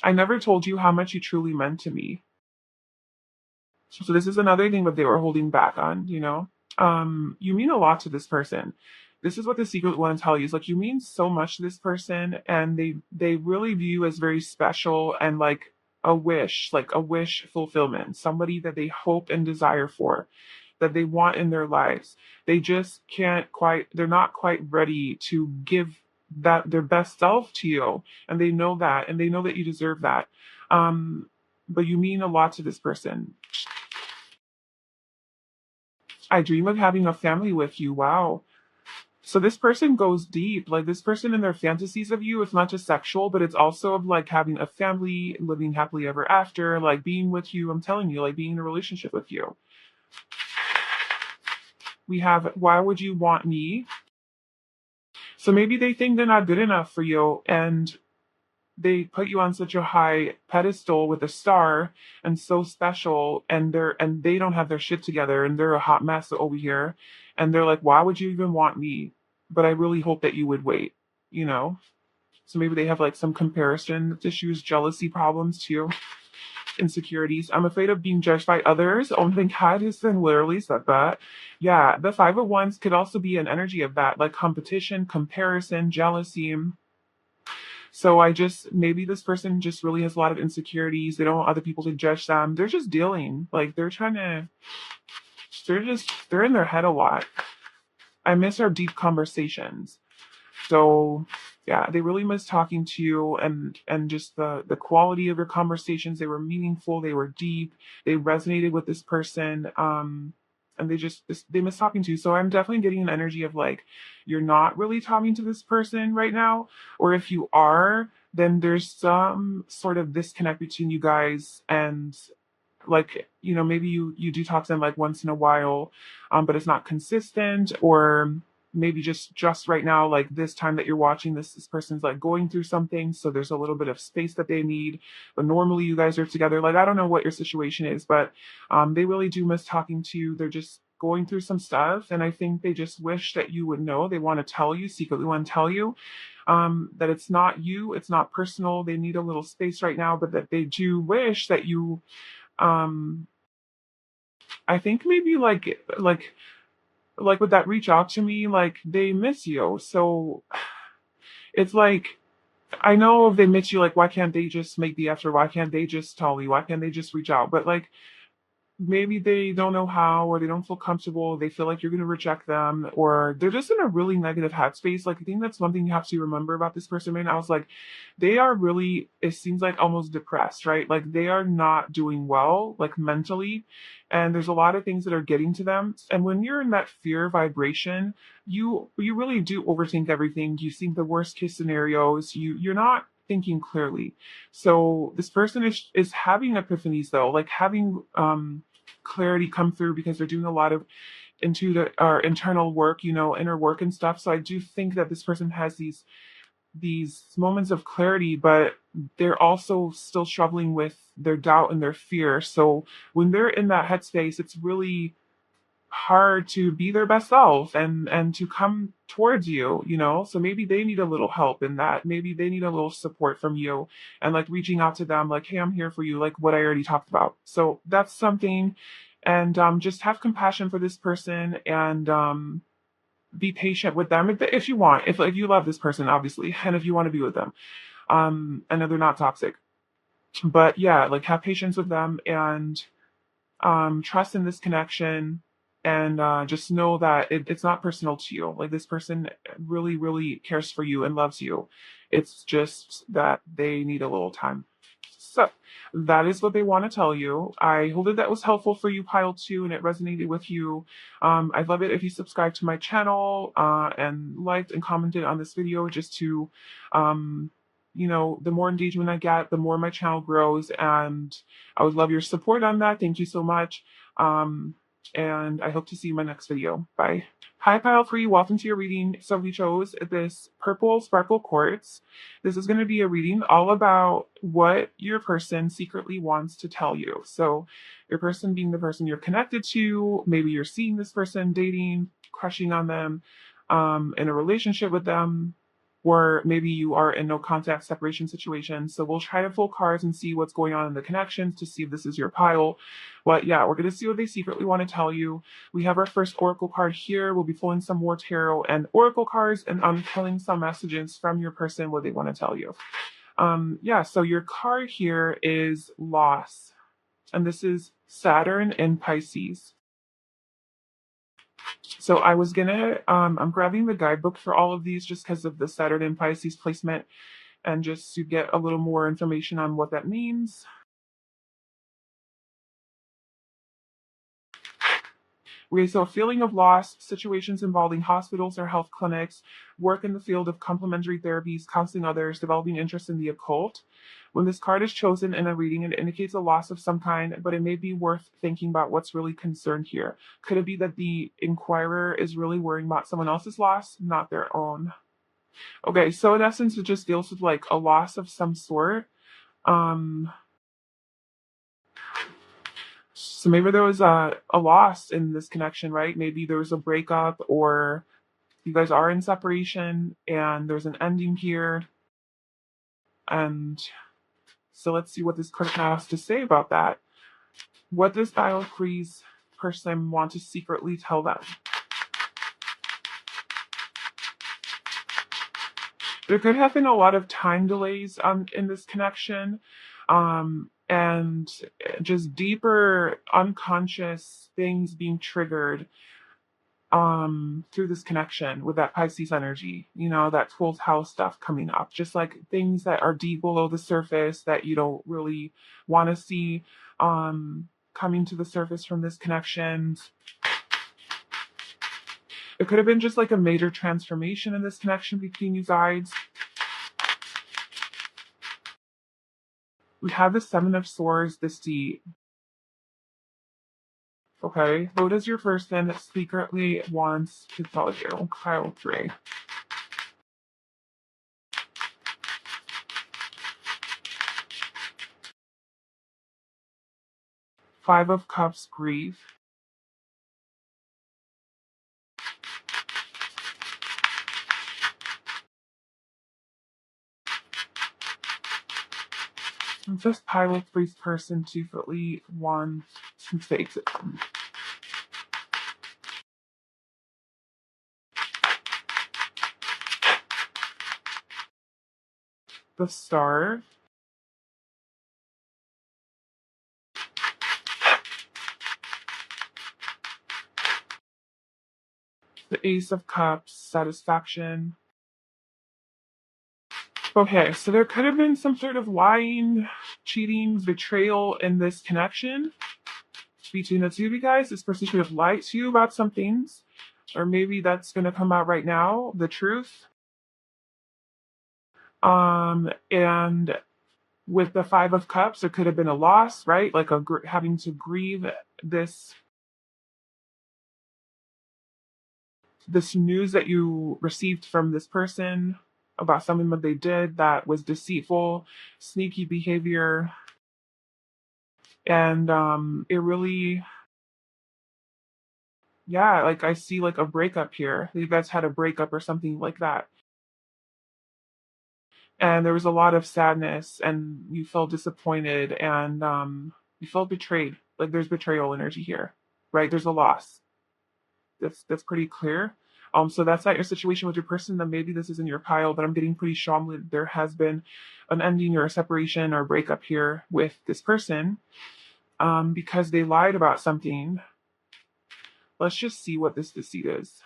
I never told you how much you truly meant to me. So this is another thing that they were holding back on, You mean a lot to this person. This is what the secret want to tell you is like, you mean so much to this person, and they really view you as very special and like a wish fulfillment, somebody that they hope and desire for. that they want in their lives. They just can't quite, they're not quite ready to give that their best self to you. And they know that, and they know that you deserve that. Um, but you mean a lot to this person. I dream of having a family with you. Wow. So this person goes deep. Like this person in their fantasies of you, it's not just sexual, but it's also of like having a family, living happily ever after, like being with you. I'm telling you, like being in a relationship with you. We have, why would you want me? So maybe they think they're not good enough for you, and they put you on such a high pedestal with a star and so special, and they don't have their shit together, and they're a hot mess over here, and they're like, why would you even want me? But I really hope that you would wait, you know? So maybe they have like some comparison issues, jealousy problems too, insecurities. I'm afraid of being judged by others. Oh my God, has been literally said that. Yeah, the Five of Wands could also be an energy of that, like competition, comparison, jealousy. So I just, maybe this person just really has a lot of insecurities. They don't want other people to judge them. They're just dealing. Like they're trying to, they're in their head a lot. I miss our deep conversations. So yeah, they really miss talking to you, and just the quality of your conversations. They were meaningful, they were deep, they resonated with this person. And they miss talking to you. So I'm definitely getting an energy of like you're not really talking to this person right now, or if you are, then there's some sort of disconnect between you guys, and like maybe you do talk to them like once in a while, but it's not consistent, or maybe just right now, like this time that you're watching this person's like going through something, so there's a little bit of space that they need, but normally you guys are together. Like I don't know what your situation is, but they really do miss talking to you. They're just going through some stuff, and I think they just wish that you would know. They want to tell you, secretly want to tell you, that it's not you, it's not personal. They need a little space right now, but that they do wish that you, um I think maybe like would that reach out to me, like they miss you. So it's like, I know if they miss you, like why can't they just make the effort? Why can't they just tell you? Why can't they just reach out? But like maybe they don't know how, or they don't feel comfortable. They feel like you're going to reject them, or they're just in a really negative headspace. Like I think that's one thing you have to remember about this person right now is like they are really, it seems like almost depressed, right? Like they are not doing well, like mentally, and there's a lot of things that are getting to them. And when you're in that fear vibration, you really do overthink everything. You think the worst case scenarios. You're not thinking clearly. So this person is having epiphanies though, like having clarity come through, because they're doing a lot of into the our internal work, inner work and stuff. So I do think that this person has these moments of clarity, but they're also still struggling with their doubt and their fear. So when they're in that headspace, it's really hard to be their best self and to come towards you. So maybe they need a little help in that. Maybe they need a little support from you, and like reaching out to them like, hey, I'm here for you, like what I already talked about. So that's something. And just have compassion for this person, and be patient with them if you want, if you love this person, obviously, and if you want to be with them. I know they're not toxic, but yeah, like have patience with them, and trust in this connection, and just know that it's not personal to you. Like this person really, really cares for you and loves you. It's just that they need a little time. So that is what they want to tell you. I hope that was helpful for you, Pile 2, and it resonated with you. I'd love it if you subscribed to my channel, and liked and commented on this video, just to the more engagement I get, the more my channel grows, and I would love your support on that. Thank you so much. And I hope to see you in my next video. Bye. Hi, Pile 3. Welcome to your reading. So we chose this purple sparkle quartz. This is going to be a reading all about what your person secretly wants to tell you. So your person being the person you're connected to, maybe you're seeing this person, dating, crushing on them, in a relationship with them, or maybe you are in no contact separation situation. So we'll try to pull cards and see what's going on in the connections to see if this is your pile. But yeah, we're going to see what they secretly want to tell you. We have our first oracle card here. We'll be pulling some more tarot and oracle cards, and I'm pulling some messages from your person, what they want to tell you. Yeah, so your card here is loss, and this is Saturn in Pisces. So I was gonna, I'm grabbing the guidebook for all of these just because of the Saturn and Pisces placement and just to get a little more information on what that means. Okay, so a feeling of loss, situations involving hospitals or health clinics, work in the field of complementary therapies, counseling others, developing interest in the occult. When this card is chosen in a reading, it indicates a loss of some kind, but it may be worth thinking about what's really concerned here. Could it be that the inquirer is really worrying about someone else's loss, not their own? Okay, so in essence, it just deals with like a loss of some sort. Um, so maybe there was a loss in this connection, right? Maybe there was a breakup, or you guys are in separation and there's an ending here. And so let's see what this card has to say about that. What does Diocles person want to secretly tell them? There could have been a lot of time delays in this connection, and just deeper unconscious things being triggered through this connection with that Pisces energy, that 12th house stuff coming up, just like things that are deep below the surface that you don't really want to see coming to the surface from this connection. It could have been just like a major transformation in this connection between you guys. We have the Seven of Swords, the Sea. Okay, who does your person secretly wants to tell you? Pile 3. Five of Cups, grief. And just Pile 3's person secretly wants to face it. The Star. The Ace of Cups, satisfaction. Okay, so there could have been some sort of lying, cheating, betrayal in this connection between the two of you guys. This person should have lied to you about some things, or maybe that's going to come out right now, the truth. And with the Five of Cups, there could have been a loss, right? Like having to grieve this news that you received from this person about something that they did that was deceitful, sneaky behavior, and it really, yeah, like I see like a breakup here. You guys had a breakup or something like that, and there was a lot of sadness, and you felt disappointed, and you felt betrayed. Like there's betrayal energy here, right? There's a loss. That's pretty clear. So that's not your situation with your person. Then maybe this is in your pile, but I'm getting pretty strongly that there has been an ending or a separation or breakup here with this person, because they lied about something. Let's just see what this deceit is.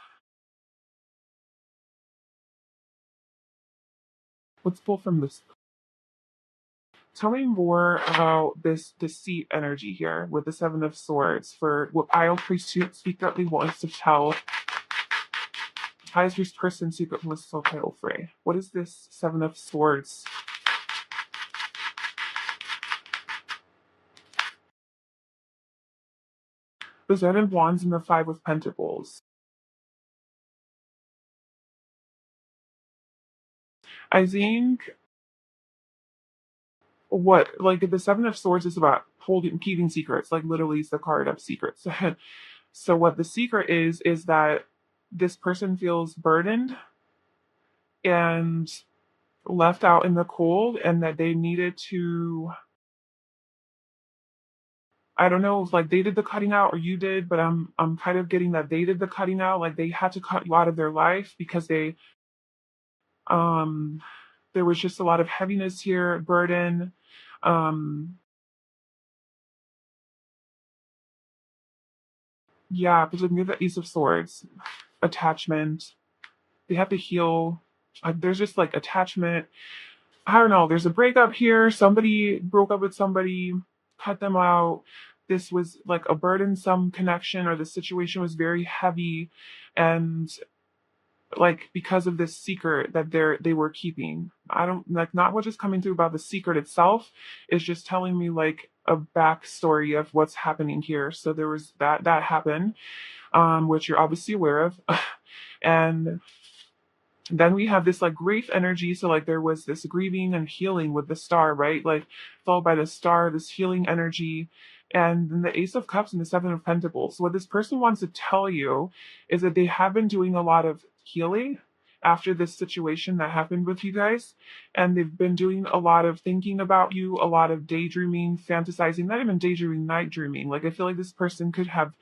Let's pull from this. Tell me more about this deceit energy here with the Seven of Swords for what Isle Priest secretly wants to tell highest risk person secret was so title free. What is this Seven of Swords? The Zen of Wands and the Five of Pentacles. I think what like the Seven of Swords is about holding keeping secrets, like literally it's the card of secrets. So what the secret is that this person feels burdened and left out in the cold, and that they needed to, I don't know if like they did the cutting out or you did, but I'm kind of getting that they did the cutting out, like they had to cut you out of their life because they um there was just a lot of heaviness here, burden. Um Yeah, because we have the Ace of Swords, attachment. They have to heal. There's just like attachment. I don't know. There's a breakup here. Somebody broke up with somebody, cut them out. This was like a burdensome connection, or the situation was very heavy, and like because of this secret that they were keeping. I don't like not what is coming through about the secret itself. Is just telling me like a backstory of what's happening here. So there was that happened, which you're obviously aware of, and then we have this like grief energy. So like there was this grieving and healing with the star, right? Like followed by the star, this healing energy, and then the Ace of Cups and the Seven of Pentacles. So what this person wants to tell you is that they have been doing a lot of healing after this situation that happened with you guys, and they've been doing a lot of thinking about you, a lot of daydreaming, fantasizing, not even daydreaming, night dreaming. Like I feel like this person could have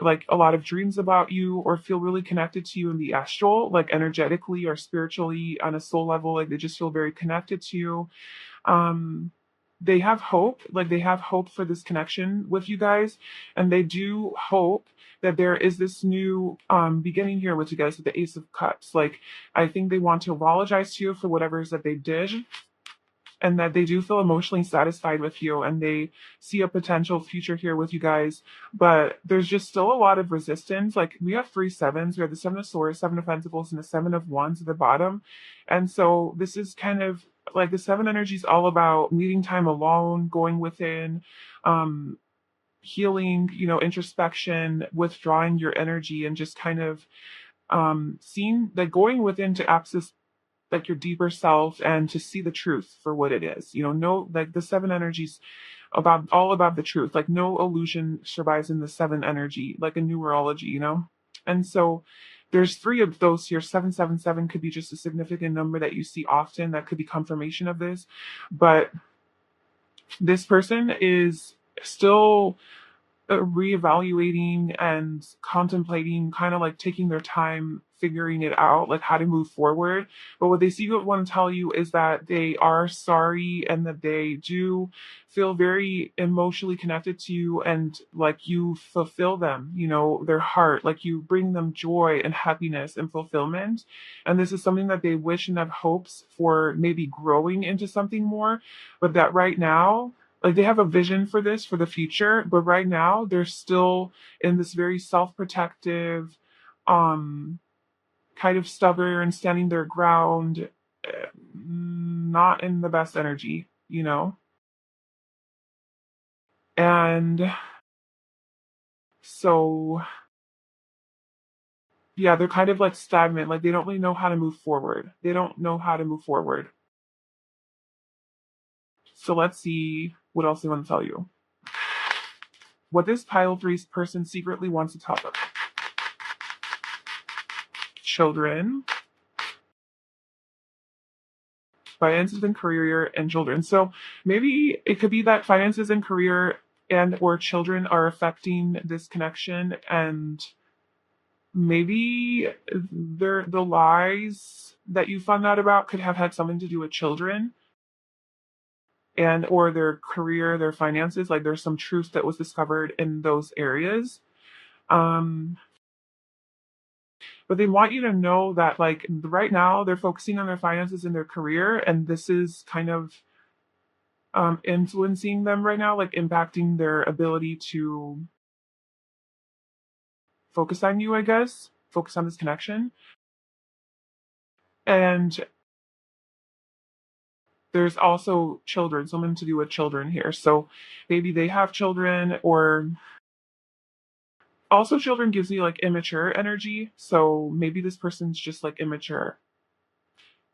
like a lot of dreams about you or feel really connected to you in the astral, like energetically or spiritually on a soul level. Like they just feel very connected to you. Um, they have hope, like they have hope for this connection with you guys, and they do hope that there is this new beginning here with you guys with the Ace of Cups. Like I think they want to apologize to you for whatever it is that they did, and that they do feel emotionally satisfied with you, and they see a potential future here with you guys. But there's just still a lot of resistance. Like we have three sevens. We have the Seven of Swords, Seven of Pentacles, and the Seven of Wands at the bottom. And so this is kind of like the seven energy is all about needing time alone, going within, um, healing, introspection, withdrawing your energy, and just kind of seeing like going within to access like your deeper self and to see the truth for what it is. No, like the seven energies about all about the truth. Like no illusion survives in the seven energy, like a numerology. And so there's three of those here. 777 could be just a significant number that you see often. That could be confirmation of this. But this person is still reevaluating and contemplating, kind of like taking their time figuring it out, like how to move forward. But what they secretly want to tell you is that they are sorry and that they do feel very emotionally connected to you, and like you fulfill them, their heart, like you bring them joy and happiness and fulfillment. And this is something that they wish and have hopes for maybe growing into something more, but that right now, like they have a vision for this for the future, but right now they're still in this very self-protective, um kind of stubborn, standing their ground, not in the best energy. And so yeah, they're kind of like stagnant, like they don't really know how to move forward. They don't know how to move forward. So let's see what else they want to tell you. What this pile three person secretly wants to tell them. Children, finances and career, and children. So maybe it could be that finances and career and or children are affecting this connection, and maybe the lies that you found out about could have had something to do with children and or their career, their finances. Like there's some truth that was discovered in those areas. Um, but they want you to know that like right now they're focusing on their finances and their career, and this is kind of influencing them right now, like impacting their ability to focus on you, I guess, focus on this connection. And there's also children, something to do with children here. So maybe they have children, or also children gives me like immature energy. So maybe this person's just like immature,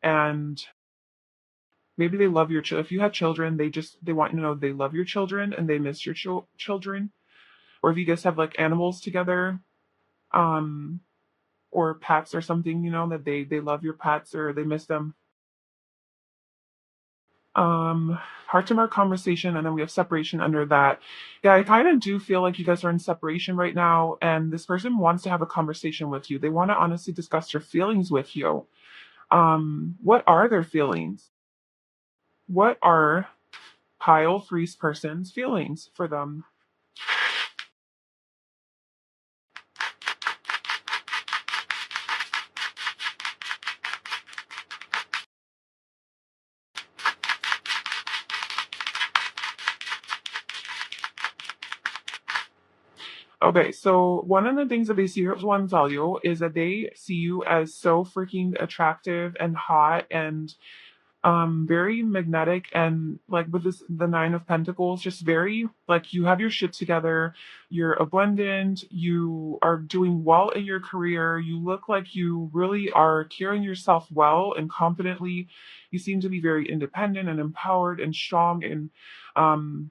and maybe they love your children. If you have children, they want you to know they love your children and they miss your children. Or if you guys have like animals together, um, or pets or something, that they love your pets or they miss them. Heart to heart conversation, and then we have separation under that. Yeah, I kind of do feel like you guys are in separation right now, and this person wants to have a conversation with you. They want to honestly discuss their feelings with you. What are their feelings? What are pile three's person's feelings for them? Okay, so one of the things that they secretly want to tell you is that they see you as so freaking attractive and hot and very magnetic, and like with this the nine of pentacles, just very like you have your shit together, you're abundant, you are doing well in your career, you look like you really are carrying yourself well and confidently, you seem to be very independent and empowered and strong, and um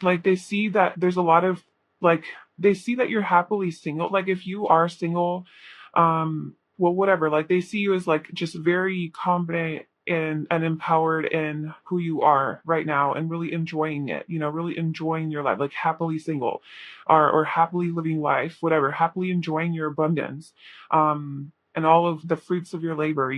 like they see that there's a lot of like they see that you're happily single. Like if you are single, well whatever, like they see you as like just very confident and empowered in who you are right now and really enjoying it, really enjoying your life, like happily single or happily living life, whatever, happily enjoying your abundance, and all of the fruits of your labor,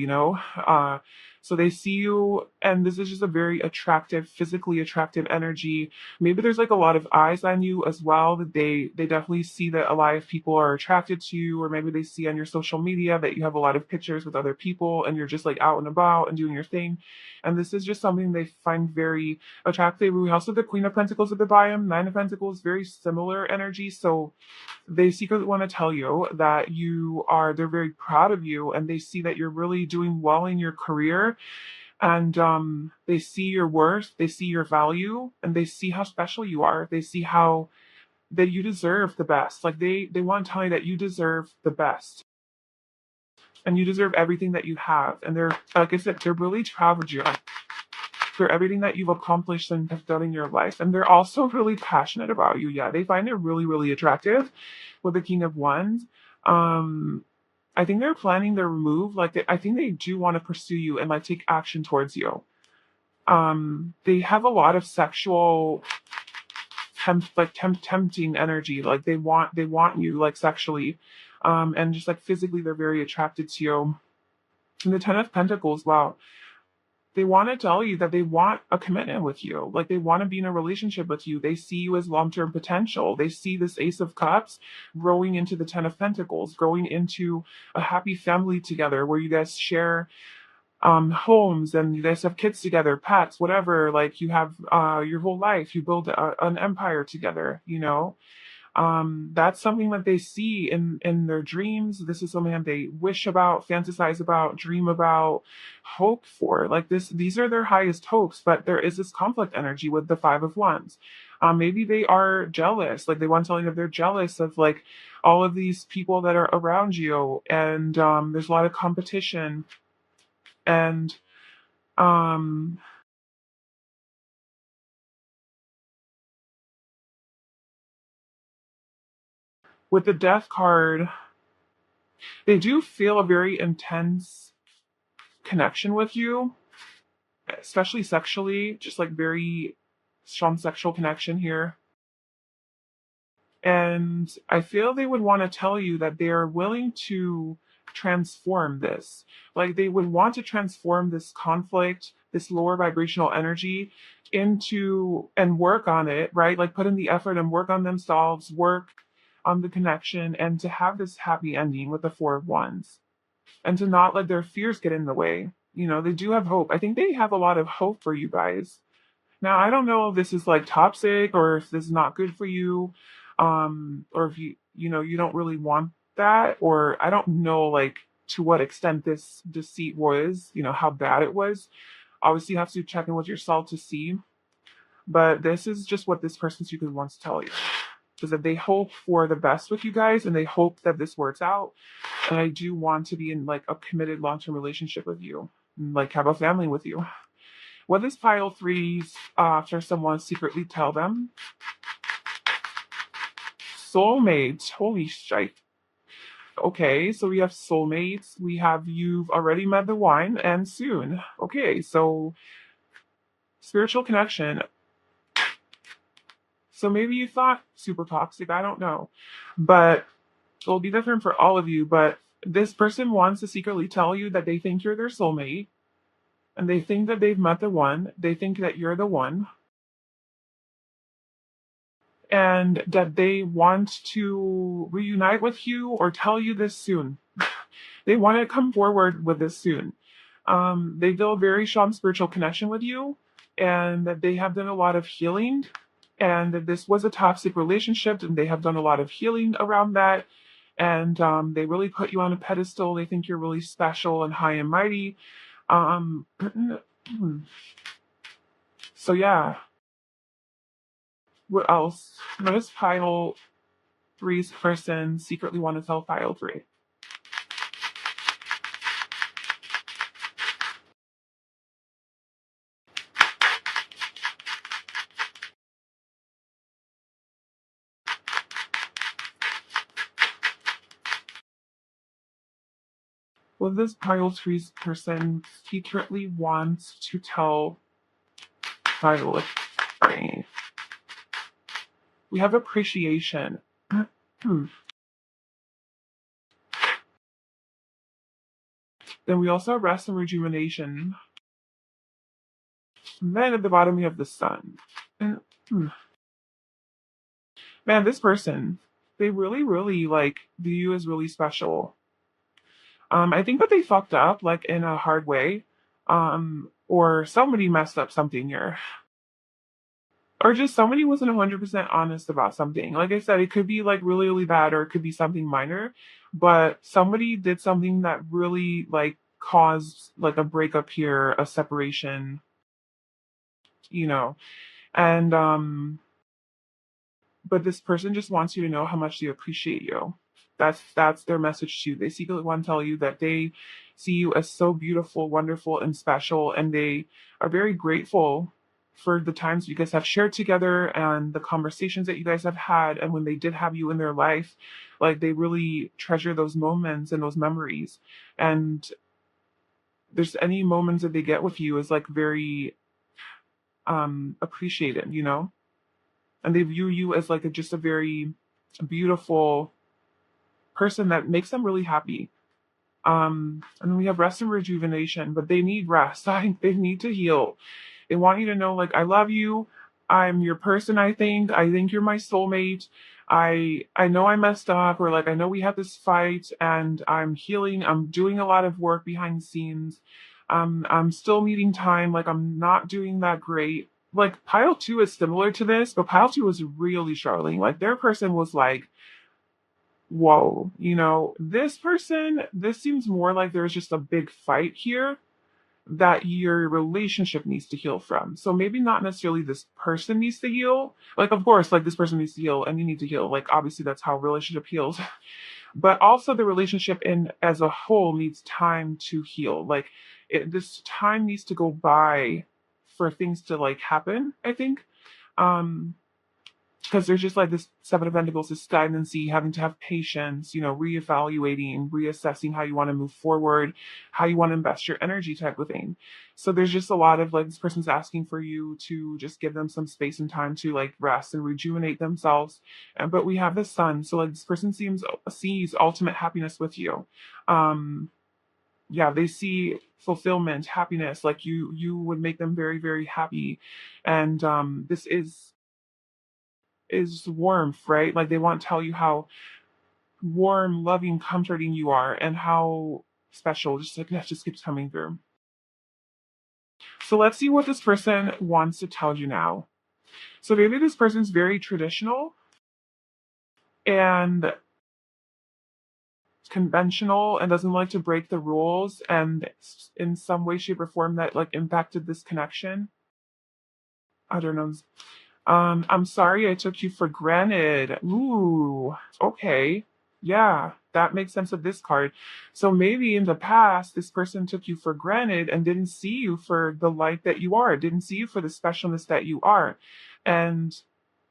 so they see you, and this is just a very attractive, physically attractive energy. Maybe there's like a lot of eyes on you as well, that they definitely see that a lot of people are attracted to you, or maybe they see on your social media that you have a lot of pictures with other people and you're just like out and about and doing your thing, and this is just something they find very attractive. We also have the Queen of Pentacles at the bottom, Nine of Pentacles, very similar energy. So they secretly want to tell you that they're very proud of you, and they see that you're really doing well in your career, and they see your worth, they see your value, and they see how special you are. They see how that you deserve the best. Like they want to tell you that you deserve the best, and you deserve everything that you have. And they're, like I said, they're really proud of you for everything that you've accomplished and have done in your life. And they're also really passionate about you. Yeah, they find it really, really attractive with the King of Wands. Um, I think they're planning their move. Like, I think they do want to pursue you and like take action towards you. They have a lot of sexual tempting energy. Like they want you like sexually, and just like physically, they're very attracted to you. And the Ten of Pentacles, wow, they want to tell you that they want a commitment with you. Like they want to be in a relationship with you. They see you as long-term potential. They see this Ace of Cups growing into the Ten of Pentacles, growing into a happy family together where you guys share homes and you guys have kids together, pets, whatever. Like you have your whole life, you build an empire together, that's something that they see in their dreams. This is something that they wish about, fantasize about, dream about, hope for. Like these are their highest hopes, but there is this conflict energy with the Five of Wands. Maybe they are jealous, like they want to tell you that they're jealous of like all of these people that are around you, and there's a lot of competition, and um with the Death card, they do feel a very intense connection with you, especially sexually, just like very strong sexual connection here. And I feel they would want to tell you that they are willing to transform this. Like they would want to transform this conflict, this lower vibrational energy into and work on it, right? Like put in the effort and work on themselves, work on the connection, and to have this happy ending with the Four of Wands, and to not let their fears get in the way. They do have hope. I think they have a lot of hope for you guys. Now, I don't know if this is like toxic or if this is not good for you, or if you don't really want that, or I don't know like to what extent this deceit was, how bad it was. Obviously, you have to check in with yourself to see. But this is just what this person secretly wants to tell you. Is that they hope for the best with you guys, and they hope that this works out. And I do want to be in like a committed long-term relationship with you, and, like have a family with you. What does pile threes after someone secretly tell them? Soulmates. Holy shit. Okay, so we have soulmates. We have you've already met the one and soon. Okay, so spiritual connection. So maybe you thought super toxic. I don't know. But it'll be different for all of you. But this person wants to secretly tell you that they think you're their soulmate, and they think that they've met the one. They think that you're the one, and that they want to reunite with you or tell you this soon. They want to come forward with this soon. They feel a very strong spiritual connection with you, and that they have done a lot of healing, and this was a toxic relationship, and they have done a lot of healing around that. And they really put you on a pedestal. They think you're really special and high and mighty. Um, so yeah, what else? What does pile three's person secretly want to tell pile three? What this pile three's person secretly wants to tell pile three? We have appreciation. Then we also have rest and rejuvenation. And then at the bottom we have the sun. And man, this person, they really, really like view you as really special. I think that they fucked up like in a hard way. Or somebody messed up something here. Or just somebody wasn't 100% honest about something. Like I said, it could be like really, really bad or it could be something minor, but somebody did something that really like caused like a breakup here, a separation, you know. And but this person just wants you to know how much they appreciate you. That's their message to you. They secretly want to tell you that they see you as so beautiful, wonderful, and special, and they are very grateful for the times you guys have shared together and the conversations that you guys have had. And when they did have you in their life, like they really treasure those moments and those memories. And there's any moments that they get with you is like very appreciated, you know? And they view you as like just a very beautiful person that makes them really happy. And then we have rest and rejuvenation, but they need rest. They need to heal. They want you to know, like, I love you. I'm your person. I think you're my soulmate. I know I messed up, or like I know we had this fight, and I'm healing. I'm doing a lot of work behind the scenes. I'm still needing time. Like I'm not doing that great. Like pile two is similar to this, but pile two was really struggling. Like their person was like, whoa, you know, this person, this seems more like there's just a big fight here that your relationship needs to heal from. So maybe not necessarily this person needs to heal. Like, of course, like this person needs to heal and you need to heal. Like, obviously, that's how a relationship heals. But also, the relationship in as a whole needs time to heal. Like, this time needs to go by for things to like happen, I think. Um, because there's just like this seven of pentacles, this stagnancy, having to have patience, you know, reevaluating, reassessing how you want to move forward, how you want to invest your energy type of thing. So there's just a lot of like this person's asking for you to just give them some space and time to like rest and rejuvenate themselves. And but we have the sun, so like this person sees ultimate happiness with you. um yeah, they see fulfillment, happiness, like you would make them very, very happy. And this is warmth, right? Like they want to tell you how warm, loving, comforting you are and how special. Just like that just keeps coming through. So let's see what this person wants to tell you now. So maybe this person's very traditional and conventional and doesn't like to break the rules, and in some way, shape, or form that like impacted this connection. I don't know. I'm sorry I took you for granted. Ooh, okay. Yeah, that makes sense of this card. So maybe in the past, this person took you for granted and didn't see you for the light that you are, didn't see you for the specialness that you are. And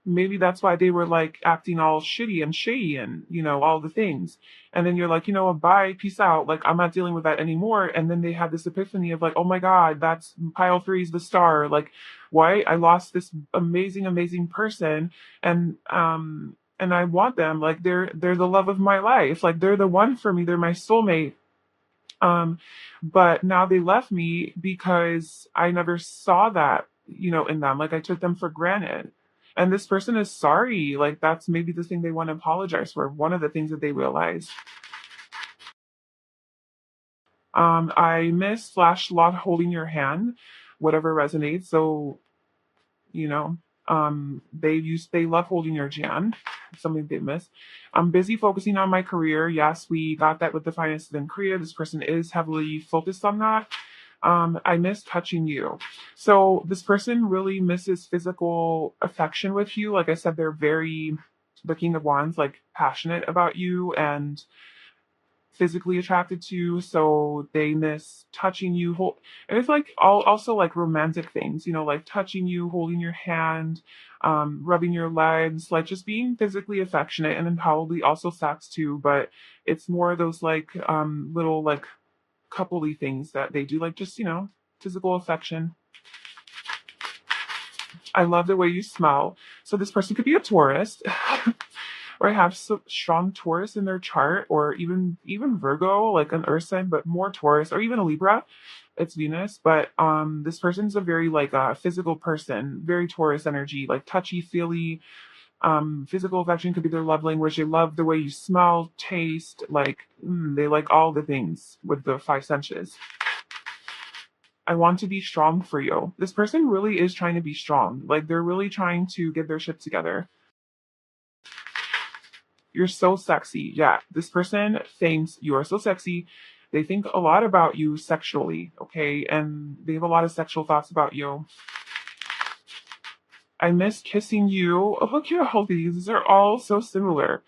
maybe that's why they were like acting all shitty and shady and, you know, all the things. And then you're like, you know what, bye, peace out. Like, I'm not dealing with that anymore. And then they have this epiphany of like, oh my God, that's pile three's the star. Like, why? I lost this amazing, amazing person. And I want them. Like, they're the love of my life. Like, they're the one for me. They're my soulmate. Um, but now they left me because I never saw that, you know, in them. Like I took them for granted. And this person is sorry. Like that's maybe the thing they want to apologize for. One of the things that they realize. I miss slash lot holding your hand, whatever resonates. So, you know, They love holding your hand, something they miss. I'm busy focusing on my career. Yes, we got that with the finances in Korea. This person is heavily focused on that. I miss touching you. So this person really misses physical affection with you. Like I said, they're very, the King of Wands, like passionate about you and physically attracted to, so they miss touching you. And it's like also like romantic things, like touching you, holding your hand, rubbing your legs, like just being physically affectionate, and then probably also sex too. But it's more of those like little like coupley things that they do, like just physical affection. I love the way you smell. So this person could be a Taurus. Or have some strong Taurus in their chart, or even Virgo, like an Earth sign, but more Taurus, or even a Libra. It's Venus, but this person's a very like physical person, very Taurus energy, like touchy feely. Physical affection could be their love language. They love the way you smell, taste, like they like all the things with the five senses. I want to be strong for you. This person really is trying to be strong. Like they're really trying to get their shit together. You're so sexy. Yeah, this person thinks you are so sexy. They think a lot about you sexually, okay? And they have a lot of sexual thoughts about you. I miss kissing you. Oh, look at all these. These are all so similar.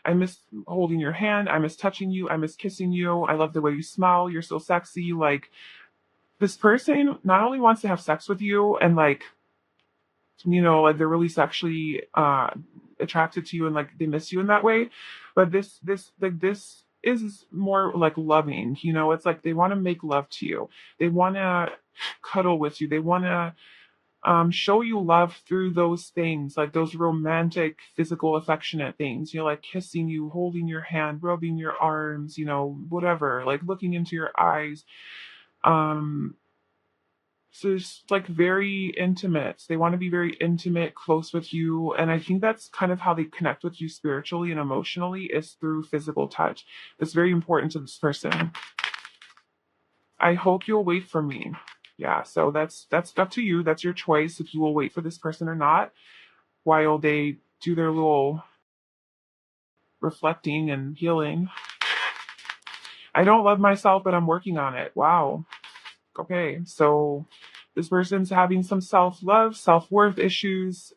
I miss holding your hand. I miss touching you. I miss kissing you. I love the way you smell. You're so sexy. Like, this person not only wants to have sex with you and, like, like they're really sexually attracted to you and like they miss you in that way, but this is more like loving. It's like they want to make love to you. They want to cuddle with you. They want to show you love through those things, like those romantic, physical, affectionate things. Like kissing you, holding your hand, rubbing your arms. Whatever. Like looking into your eyes. Um, so it's like very intimate. They want to be very intimate, close with you. And I think that's kind of how they connect with you spiritually and emotionally, is through physical touch. It's very important to this person. I hope you'll wait for me. Yeah, so that's up to you. That's your choice if you will wait for this person or not while they do their little reflecting and healing. I don't love myself, but I'm working on it. Wow. Okay, so this person's having some self-love, self-worth issues,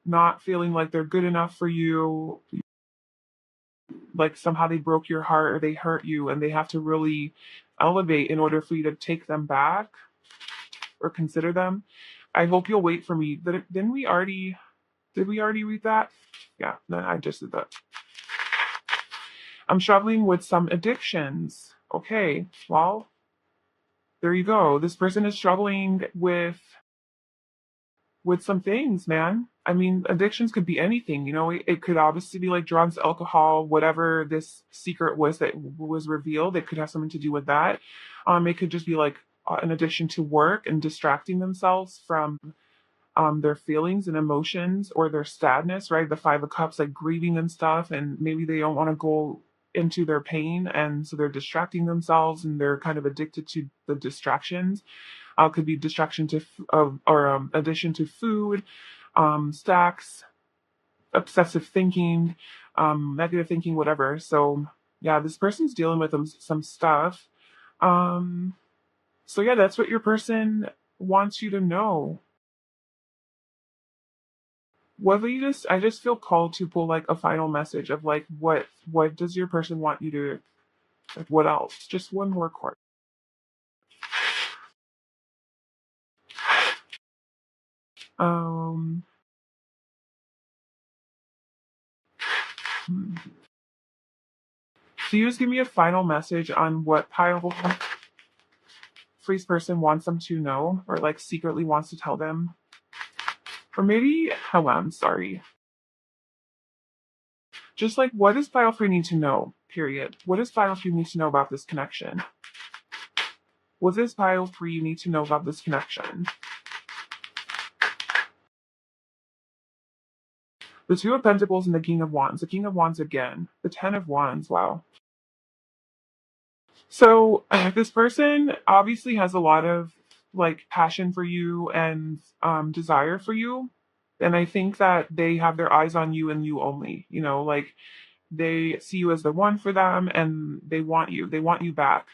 not feeling like they're good enough for you, like somehow they broke your heart or they hurt you and they have to really elevate in order for you to take them back or consider them. I hope you'll wait for me. Did we already read that? Yeah, no, I just did that. I'm struggling with some addictions. Okay, well, there you go. This person is struggling with some things, man. I mean, addictions could be anything. It could obviously be like drugs, alcohol, whatever this secret was that was revealed. It could have something to do with that. It could just be like an addiction to work and distracting themselves from their feelings and emotions or their sadness, right? The Five of Cups, like grieving and stuff, and maybe they don't want to go into their pain, and so they're distracting themselves and they're kind of addicted to the distractions. Could be distraction to or addition to food, stacks, obsessive thinking, negative thinking, whatever. So yeah, this person's dealing with some stuff. Um, so yeah, that's what your person wants you to know. Whether I just feel called to pull like a final message of like what does your person want you to, like, what else? Just one more card. Um, hmm. So you just give me a final message on what pile freeze person wants them to know, or like secretly wants to tell them. Or maybe, oh, I'm sorry. Just like, what does File Free need to know? Period. What does File Free need to know about this connection? What does File Free need to know about this connection? The Two of Pentacles and the King of Wands. The King of Wands again. The Ten of Wands. Wow. So this person obviously has a lot of like passion for you and desire for you. And I think that they have their eyes on you and you only, you know, like they see you as the one for them and they want you back.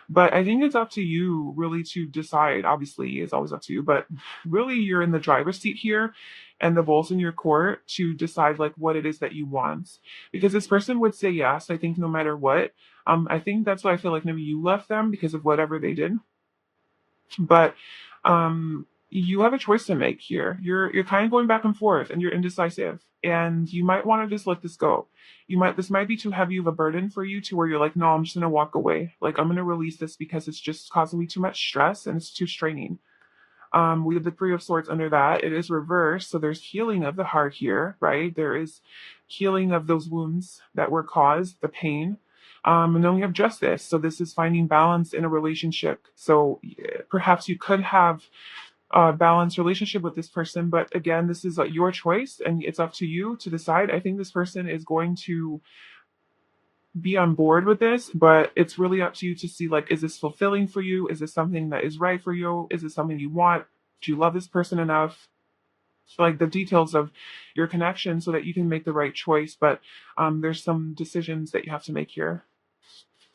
But I think it's up to you really to decide. Obviously, it's always up to you, but really you're in the driver's seat here and the ball's in your court to decide like what it is that you want. Because this person would say yes, I think no matter what. I think that's why I feel like maybe you left them because of whatever they did. But you have a choice to make here. You're kind of going back and forth and you're indecisive. And you might want to just let this go. This might be too heavy of a burden for you to where you're like, no, I'm just gonna walk away. Like I'm gonna release this because it's just causing me too much stress and it's too straining. We have the Three of Swords under that. It is reversed, so there's healing of the heart here, right? There is healing of those wounds that were caused, the pain. And then we have Justice. So this is finding balance in a relationship. So perhaps you could have a balanced relationship with this person, but again, this is your choice, and it's up to you to decide. I think this person is going to be on board with this, but it's really up to you to see like, is this fulfilling for you? Is this something that is right for you? Is it something you want? Do you love this person enough? Like the details of your connection so that you can make the right choice. But there's some decisions that you have to make here.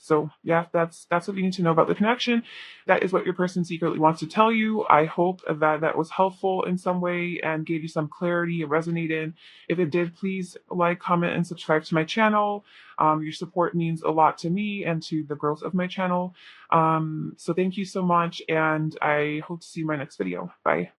So yeah, that's what you need to know about the connection. That is what your person secretly wants to tell you. I hope that that was helpful in some way and gave you some clarity and resonated. If it did, please like, comment, and subscribe to my channel. Your support means a lot to me and to the growth of my channel. So thank you so much, and I hope to see you in my next video. Bye.